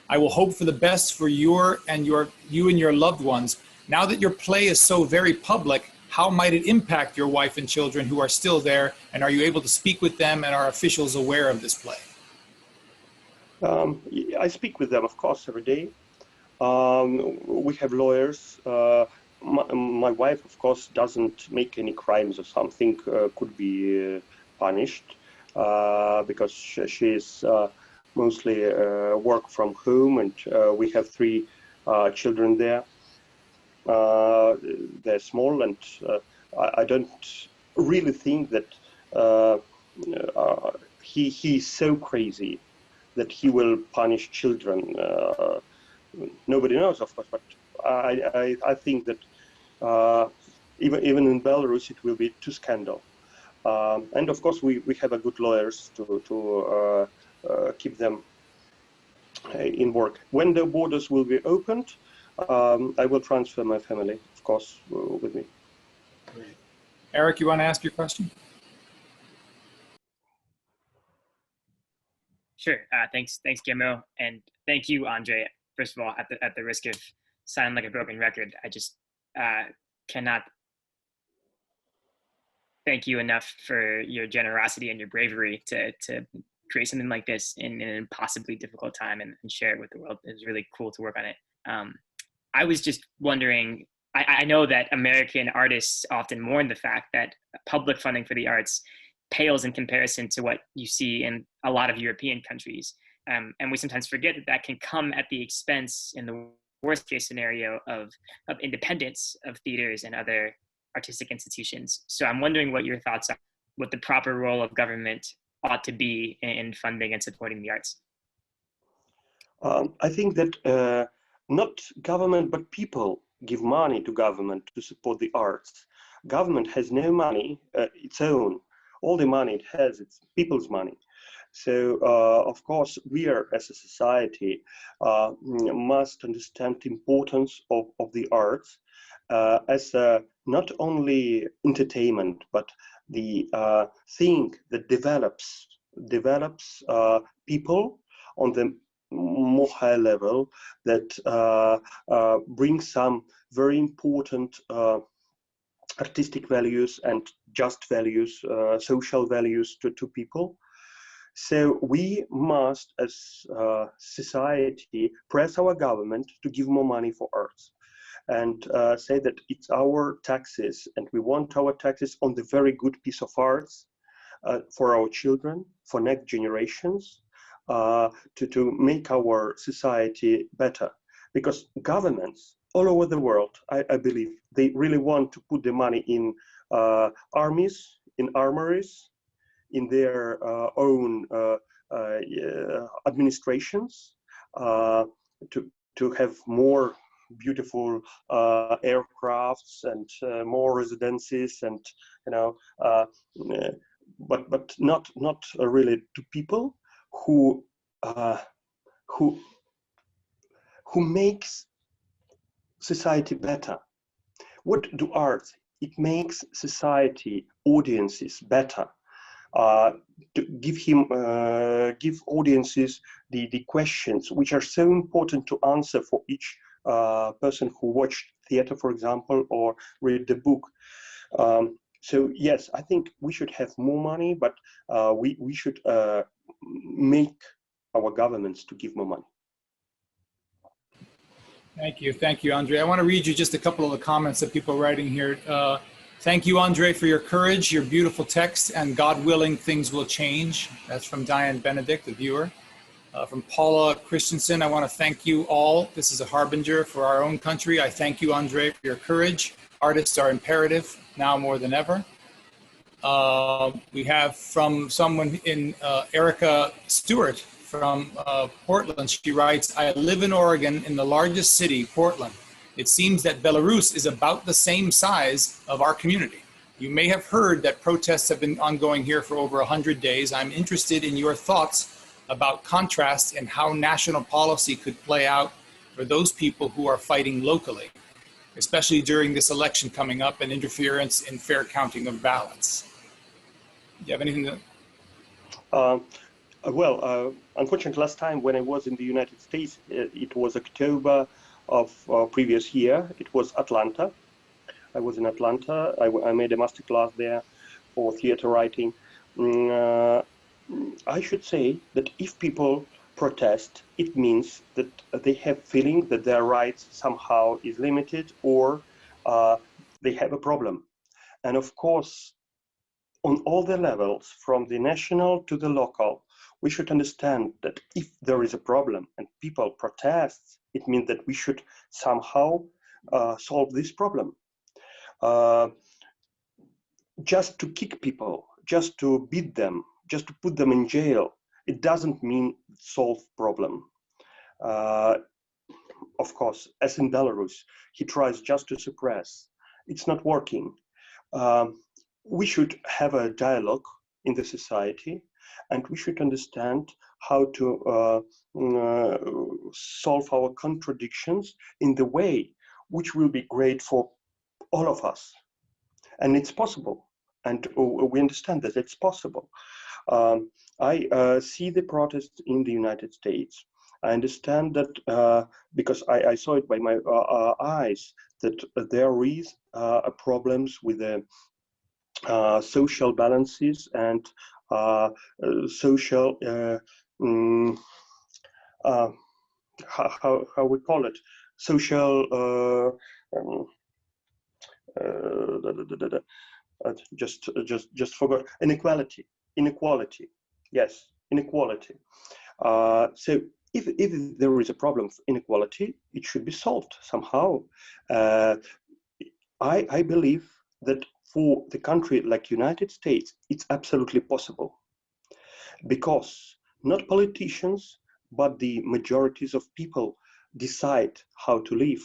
I will hope for the best for you and your loved ones. Now that your play is so very public, how might it impact your wife and children who are still there? And are you able to speak with them, and are officials aware of this play? I speak with them, of course, every day. We have lawyers. My wife, of course, doesn't make any crimes or something could be punished because she is mostly work from home, and we have 3 children there. They're small, and I don't really think that he's so crazy that he will punish children. Nobody knows, of course, but I think that even in Belarus it will be too scandal. And of course we have a good lawyers to keep them in work. When the borders will be opened, I will transfer my family, of course, with me. Great. Aric, you want to ask your question? Sure. Thanks, Guillermo, and thank you, Andrei. First of all, at the risk of sounding like a broken record, I just cannot thank you enough for your generosity and your bravery to create something like this in an impossibly difficult time and share it with the world. It was really cool to work on it. I was just wondering, I know that American artists often mourn the fact that public funding for the arts pales in comparison to what you see in a lot of European countries. And we sometimes forget that can come at the expense, in the worst case scenario, of independence of theaters and other artistic institutions. So I'm wondering what your thoughts are, what the proper role of government ought to be in funding and supporting the arts. I think that not government, but people give money to government to support the arts. Government has no money its own. All the money it has, it's people's money. So, of course, we are, as a society, must understand the importance of the arts as not only entertainment, but the thing that develops people on the more high level, that brings some very important artistic values and just values, social values to people. So we must, as society, press our government to give more money for arts, and say that it's our taxes, and we want our taxes on the very good piece of arts for our children, for next generations, to make our society better. Because governments all over the world, I believe, they really want to put the money in armies, in armories, in their own administrations, to have more beautiful aircrafts and more residences, and but not really to people who makes society better. What do arts? It makes society, audiences better. To give audiences the questions which are so important to answer for each person who watched theater, for example, or read the book. So yes, I think we should have more money, but we should make our governments to give more money. Thank you, Andrei. I want to read you just a couple of the comments that people are writing here. Thank you, Andrei, for your courage, your beautiful text, and God willing, things will change. That's from Diane Benedict, the viewer. From Paula Christensen, I want to thank you all. This is a harbinger for our own country. I thank you, Andrei, for your courage. Artists are imperative now more than ever. We have from someone in Erica Stewart from Portland. She writes, I live in Oregon in the largest city, Portland. It seems that Belarus is about the same size of our community. You may have heard that protests have been ongoing here for over 100 days. I'm interested in your thoughts about contrast and how national policy could play out for those people who are fighting locally, especially during this election coming up and interference in fair counting of ballots. Do you have anything to... Unfortunately, last time when I was in the United States, it was October of previous year. It was Atlanta. I was in Atlanta. I made a masterclass there for theater writing. I should say that if people protest, it means that they have feeling that their rights somehow is limited, or they have a problem. And of course, on all the levels, from the national to the local, we should understand that if there is a problem and people protest, it means that we should somehow solve this problem. Just to kick people, just to beat them, just to put them in jail, it doesn't mean solve problem. Of course, as in Belarus, he tries just to suppress. It's not working. We should have a dialogue in the society, and we should understand how to solve our contradictions in the way which will be great for all of us. And it's possible, and we understand that it's possible. I see the protests in the United States. I understand that because I saw it by my eyes, that there is problems with the social balances and social how we call it, social just forgot, inequality, yes, inequality. So if there is a problem of inequality, it should be solved somehow. I believe that for the country like United States, it's absolutely possible, because not politicians, but the majorities of people decide how to live.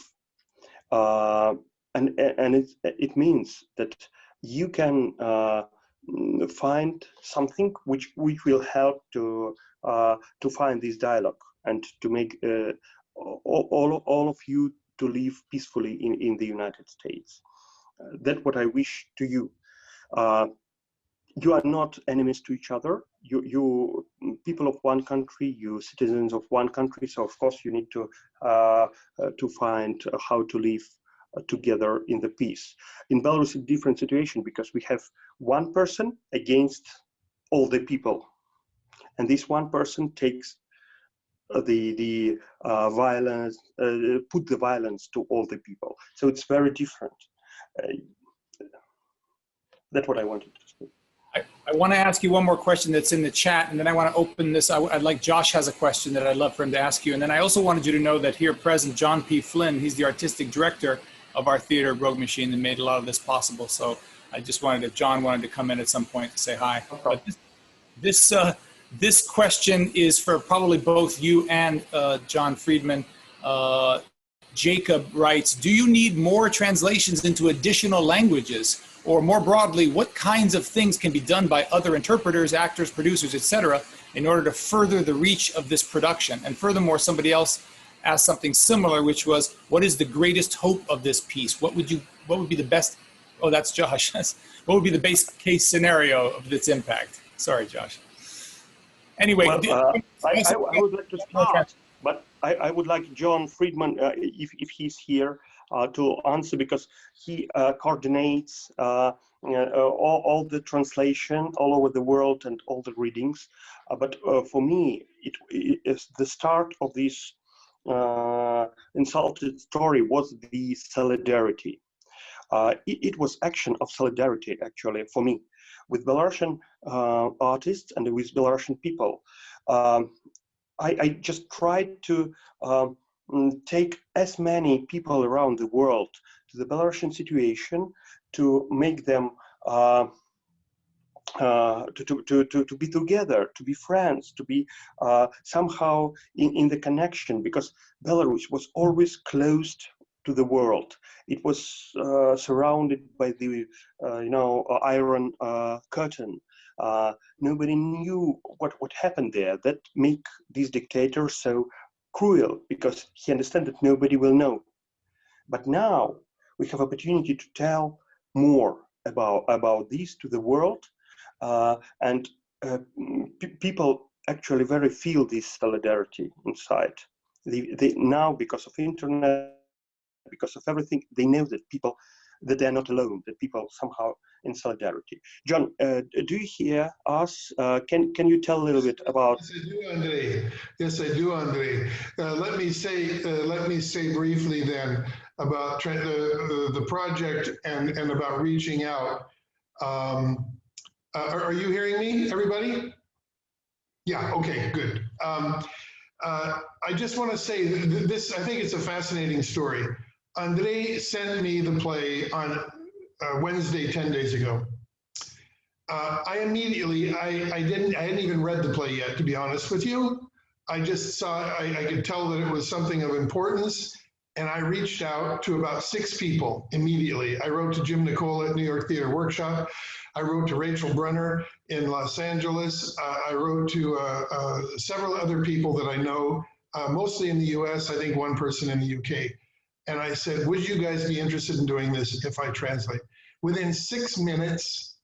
And it means that you can find something which will help to find this dialogue and to make all of you to live peacefully in the United States. That's what I wish to you. You are not enemies to each other. You people of one country, you citizens of one country. So of course you need to find how to live together in the peace. In Belarus, a different situation, because we have one person against all the people, and this one person takes the violence, put the violence to all the people. So it's very different. That's what I wanted to say. I want to ask you one more question that's in the chat, and then I want to open this. I'd like, Josh has a question that I'd love for him to ask you. And then I also wanted you to know that here present, John P. Flynn, he's the artistic director of our theater, Rogue Machine, that made a lot of this possible. So I just wanted, if John wanted to come in at some point to say hi. But this question is for probably both you and John Friedman. Jacob writes, do you need more translations into additional languages? Or more broadly, what kinds of things can be done by other interpreters, actors, producers, etc., in order to further the reach of this production? And furthermore, somebody else asked something similar, which was, what is the greatest hope of this piece? What would be the best, oh, that's Josh. What would be the base case scenario of its impact? Sorry, Josh. Anyway. Well, I would like to start, but I would like John Friedman, if he's here, to answer, because he coordinates all the translation all over the world and all the readings. But for me, it is the start of this insulted story was the solidarity. It was action of solidarity, actually, for me, with Belarusian artists and with Belarusian people. I just tried to take as many people around the world to the Belarusian situation to make them to be together, to be friends, to be somehow in the connection, because Belarus was always closed to the world. It was surrounded by the iron curtain. Nobody knew what happened there. That make these dictators so cruel, because he understands that nobody will know. But now we have opportunity to tell more about this to the world, and people actually very feel this solidarity inside. They now, because of internet, because of everything, they know that they're not alone, that people somehow in solidarity. John, do you hear us? Can you tell a little bit about? Yes, I do, Andrei. Yes, I do, Andrei. Let me say briefly then about the project and about reaching out. Are you hearing me, everybody? Yeah. Okay. Good. I just want to say this. I think it's a fascinating story. Andrei sent me the play on Wednesday, 10 days ago. I immediately, I hadn't even read the play yet, to be honest with you. I just saw, I could tell that it was something of importance, and I reached out to about 6 people immediately. I wrote to Jim Nicola at New York Theater Workshop. I wrote to Rachel Brunner in Los Angeles. I wrote to several other people that I know, mostly in the US, I think one person in the UK. And I said, would you guys be interested in doing this if I translate? Within 6 minutes,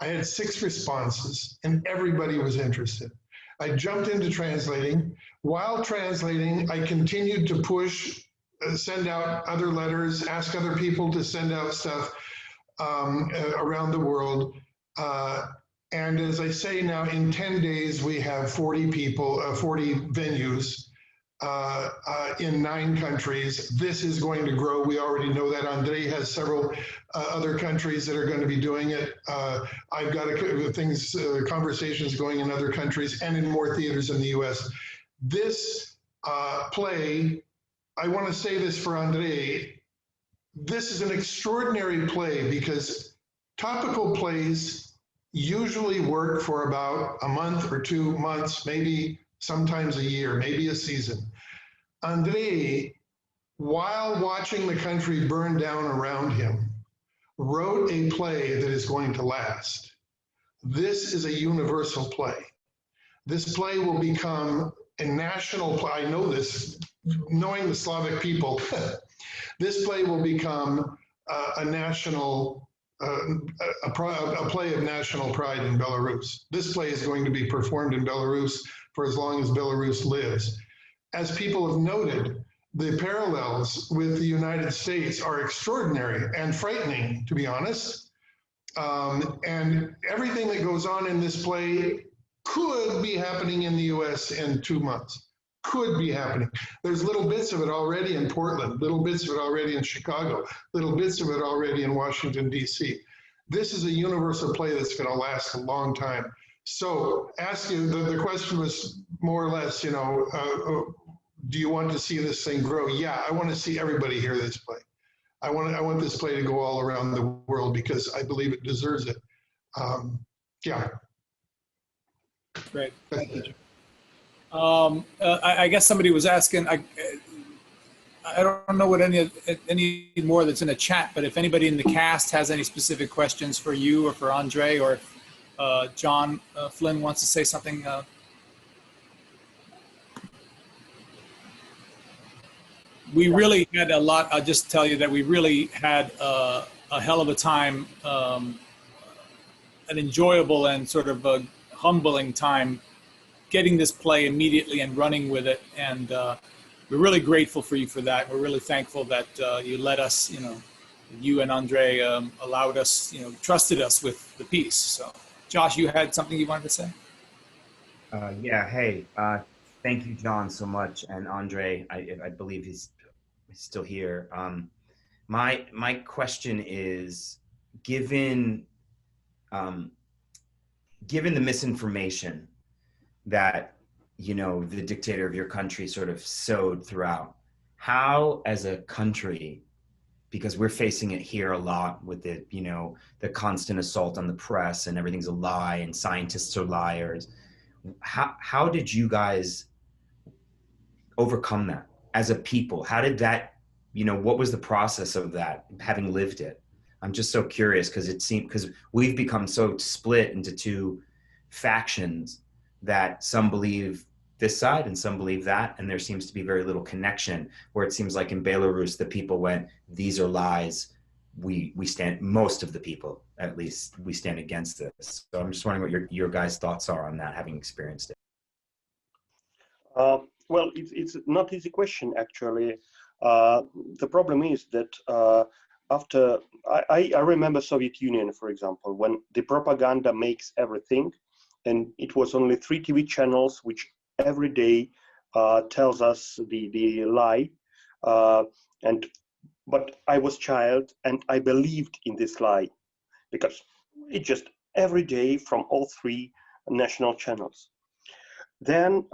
I had 6 responses, and everybody was interested. I jumped into translating. While translating, I continued to push, send out other letters, ask other people to send out stuff around the world. And as I say now, in 10 days, we have 40 people, 40 venues in 9 countries. This is going to grow. We already know that. Andrei has several other countries that are going to be doing it. I've got conversations going in other countries and in more theaters in the US. This play, I want to say this for Andrei, this is an extraordinary play because topical plays usually work for about a month or 2 months, maybe sometimes a year, maybe a season. Andrei, while watching the country burn down around him, wrote a play that is going to last. This is a universal play. This play will become a national play. I know this, knowing the Slavic people. This play will become a national, a play of national pride in Belarus. This play is going to be performed in Belarus for as long as Belarus lives. As people have noted, the parallels with the United States are extraordinary and frightening, to be honest. And everything that goes on in this play could be happening in the US in 2 months. Could be happening. There's little bits of it already in Portland, little bits of it already in Chicago, little bits of it already in Washington, DC. This is a universal play that's going to last a long time. So ask you, the question was more or less, you know, do you want to see this thing grow? Yeah, I want to see everybody hear this play. I want this play to go all around the world because I believe it deserves it. Yeah. Great. Thank you. I guess somebody was asking, I don't know what any more that's in the chat, but if anybody in the cast has any specific questions for you or for Andrei, or if John Flynn wants to say something. We really had a lot. I'll just tell you that we really had a hell of a time, an enjoyable and sort of a humbling time getting this play immediately and running with it. And we're really grateful for you for that. We're really thankful that you let us, you and Andrei allowed us, trusted us with the piece. So Josh, you had something you wanted to say? Yeah, hey, thank you, John, so much. And Andrei, I believe he's still here. My question is, given the misinformation that the dictator of your country sort of sowed throughout, how as a country, because we're facing it here a lot with the constant assault on the press and everything's a lie and scientists are liars, how did you guys overcome that as a people? How did that, what was the process of that, having lived it? I'm just so curious because we've become so split into two factions that some believe this side and some believe that, and there seems to be very little connection, where it seems like in Belarus the people went, these are lies, we stand, most of the people at least, we stand against this. So I'm just wondering what your guys' thoughts are on that, having experienced it. Well, it's not easy question, actually. The problem is that after, I remember Soviet Union, for example, when the propaganda makes everything, and it was only 3 TV channels which every day tells us the lie. But I was child and I believed in this lie because it just every day from all 3 national channels. Then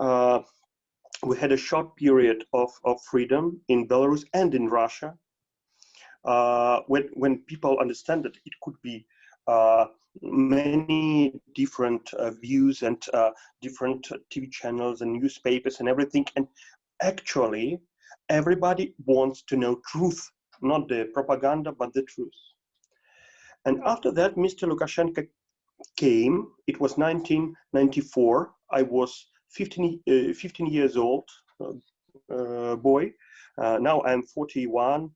we had a short period of freedom in Belarus and in Russia, when people understand that it could be many different views and different TV channels and newspapers and everything. And actually, everybody wants to know truth, not the propaganda, but the truth. And after that, Mr. Lukashenko came. It was 1994. I was 15 years old boy. Now I'm 41,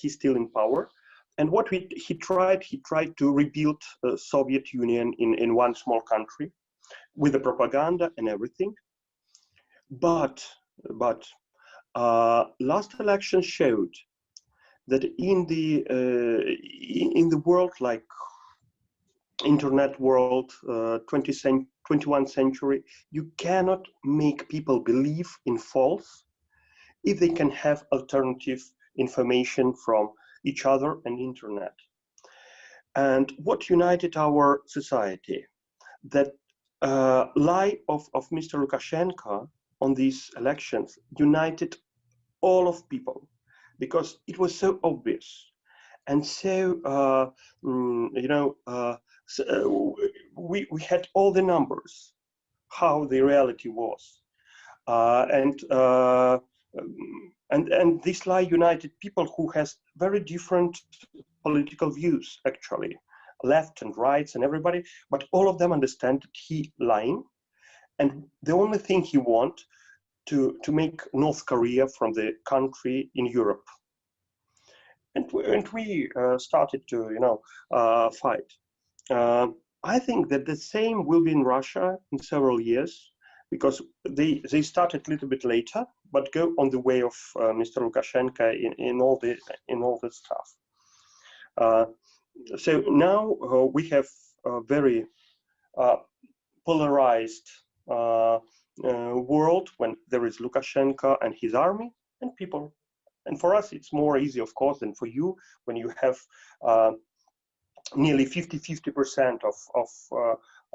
he's still in power. And what he tried to rebuild Soviet Union in one small country with the propaganda and everything. But last election showed that in the world, like internet world, 21st century, you cannot make people believe in false if they can have alternative information from each other and internet. And what united our society? That lie of Mr. Lukashenko on these elections united all of people, because it was so obvious and so we had all the numbers how the reality was, and this lie united people who has very different political views, actually, left and rights and everybody, but all of them understand that he lying, and the only thing he want to make North Korea from the country in Europe. And we started to fight. I think that the same will be in Russia in several years, because they started a little bit later, but go on the way of Mr. Lukashenko in all this stuff. So now we have a very polarized world when there is Lukashenko and his army and people. And for us, it's more easy, of course, than for you when you have nearly 50%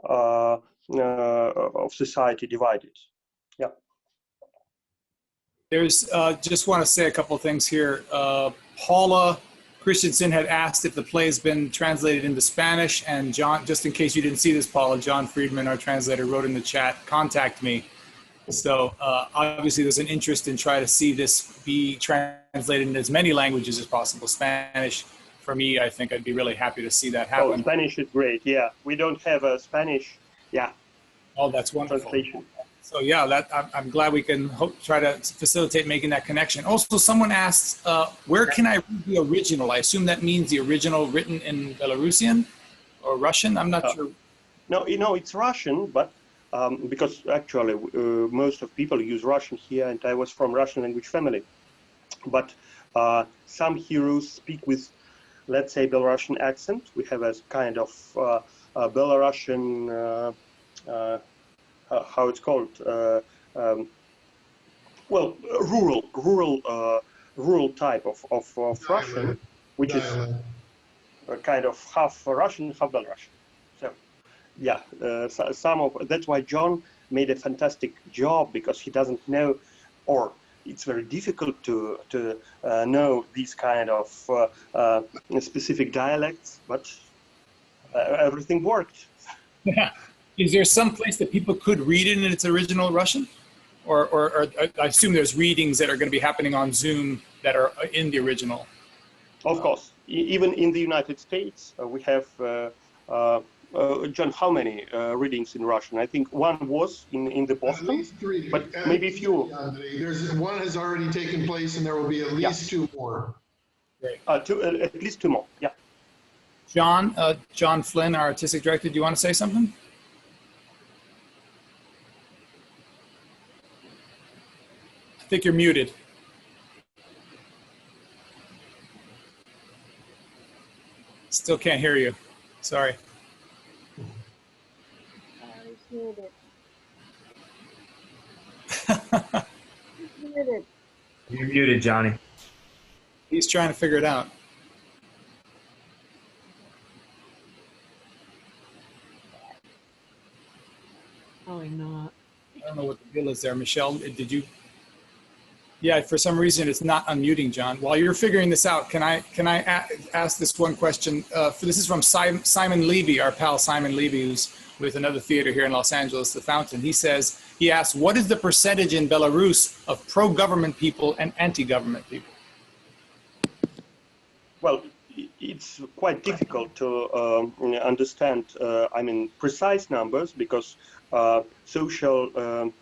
of society divided. Yeah. There's just want to say a couple of things here. Paula Christensen had asked if the play has been translated into Spanish, and John, just in case you didn't see this, Paula, John Friedman, our translator, wrote in the chat, contact me. So obviously there's an interest in trying to see this be translated in as many languages as possible. Spanish, for me, I think I'd be really happy to see that happen. Oh, Spanish is great. Yeah, we don't have a Spanish. Yeah. Oh, that's wonderful. Translation. So yeah, I'm glad we can try to facilitate making that connection. Also, someone asked, where can I read the original? I assume that means the original written in Belarusian or Russian. I'm not sure. No, it's Russian, but because actually most of people use Russian here, and I was from Russian language family. But some heroes speak with, let's say, Belarusian accent. We have a kind of Belarusian, how it's called, well, rural type of Russian, which is kind of half Russian, half Belarusian. So, yeah, that's why John made a fantastic job, because he doesn't know, or it's very difficult to know these kind of specific dialects, but everything worked. Yeah. Is there some place that people could read it in its original Russian? Or I assume there's readings that are going to be happening on Zoom that are in the original. Of course. Even in the United States, we have, John, how many readings in Russian? I think one was in the Boston, at least 3, but maybe few. There's one has already taken place, and there will be at least 2 more. Great. At least 2 more, yeah. John Flynn, our artistic director, do you want to say something? I think you're muted. Still can't hear you. Sorry. You're muted, Johnny. He's trying to figure it out. Probably not. I don't know what the deal is there. Michelle, did you? Yeah, for some reason it's not unmuting, John. While you're figuring this out, can I ask this one question? This is from Simon Levy, our pal Simon Levy, who's with another theater here in Los Angeles, The Fountain. He asks, what is the percentage in Belarus of pro-government people and anti-government people? Well, it's quite difficult to understand, precise numbers, because social,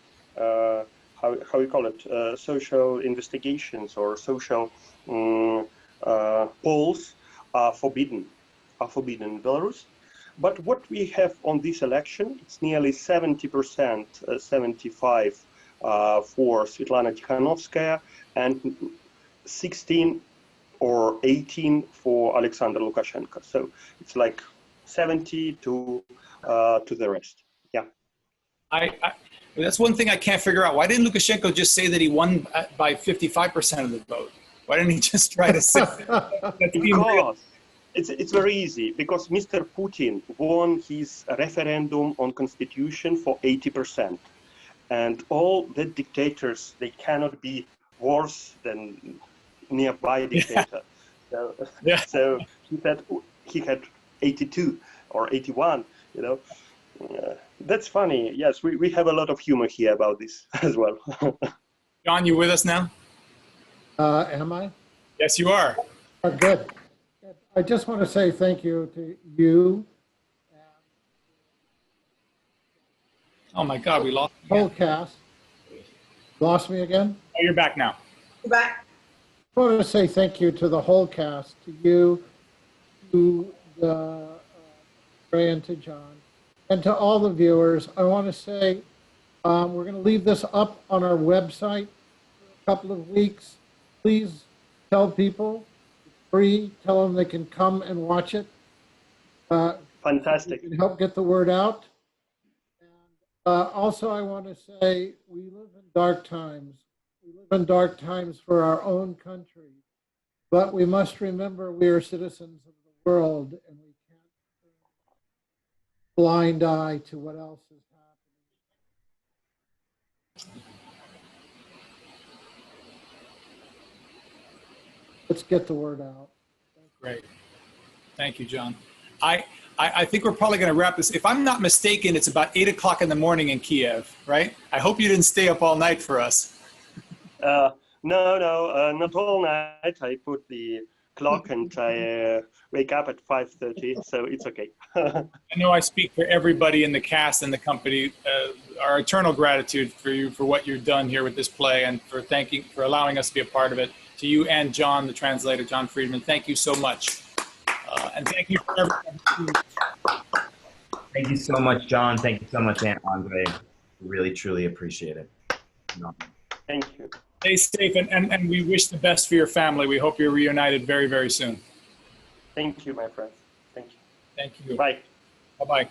how you call it, social investigations or social polls are forbidden in Belarus. But what we have on this election, it's nearly 70%, 75 for Svetlana Tikhanovskaya, and 16 or 18 for Alexander Lukashenko. So it's like 70 to the rest. Yeah. That's one thing I can't figure out. Why didn't Lukashenko just say that he won by 55% of the vote? Why didn't he just try to say that? Because it's very easy. Because Mr. Putin won his referendum on constitution for 80%. And all the dictators, they cannot be worse than nearby dictator. Yeah. So he had 82 or 81, you know. That's funny. Yes, we have a lot of humor here about this as well. John, you with us now? Am I? Yes, you are. Good. I just want to say thank you to you. Oh my God, we lost the whole cast. Lost me again? Oh, you're back now. You're back. I want to say thank you to the whole cast, to you, to Ray, and to John, and to all the viewers. I want to say we're going to leave this up on our website for a couple of weeks. Please tell people it's free. Tell them they can come and watch it. Fantastic. You can help get the word out. And also, I want to say we live in dark times. We live in dark times for our own country, but we must remember we are citizens of the world, and we can't turn a blind eye to what else is happening. Let's get the word out. Great. Thank you, John. I think we're probably going to wrap this. If I'm not mistaken, it's about 8 o'clock in the morning in Kiev, right? I hope you didn't stay up all night for us. No, not all night. I put the clock and I wake up at 5:30, so it's okay. I know I speak for everybody in the cast and the company. Our eternal gratitude for you for what you've done here with this play and for allowing us to be a part of it. To you and John, the translator, John Friedman, thank you so much. And thank you for everyone. Thank you so much, John. Thank you so much, Aunt Andre. Really, truly appreciate it. No. Thank you. Stay safe, and we wish the best for your family. We hope you're reunited very, very soon. Thank you, my friend. Thank you. Thank you. Bye. Bye-bye.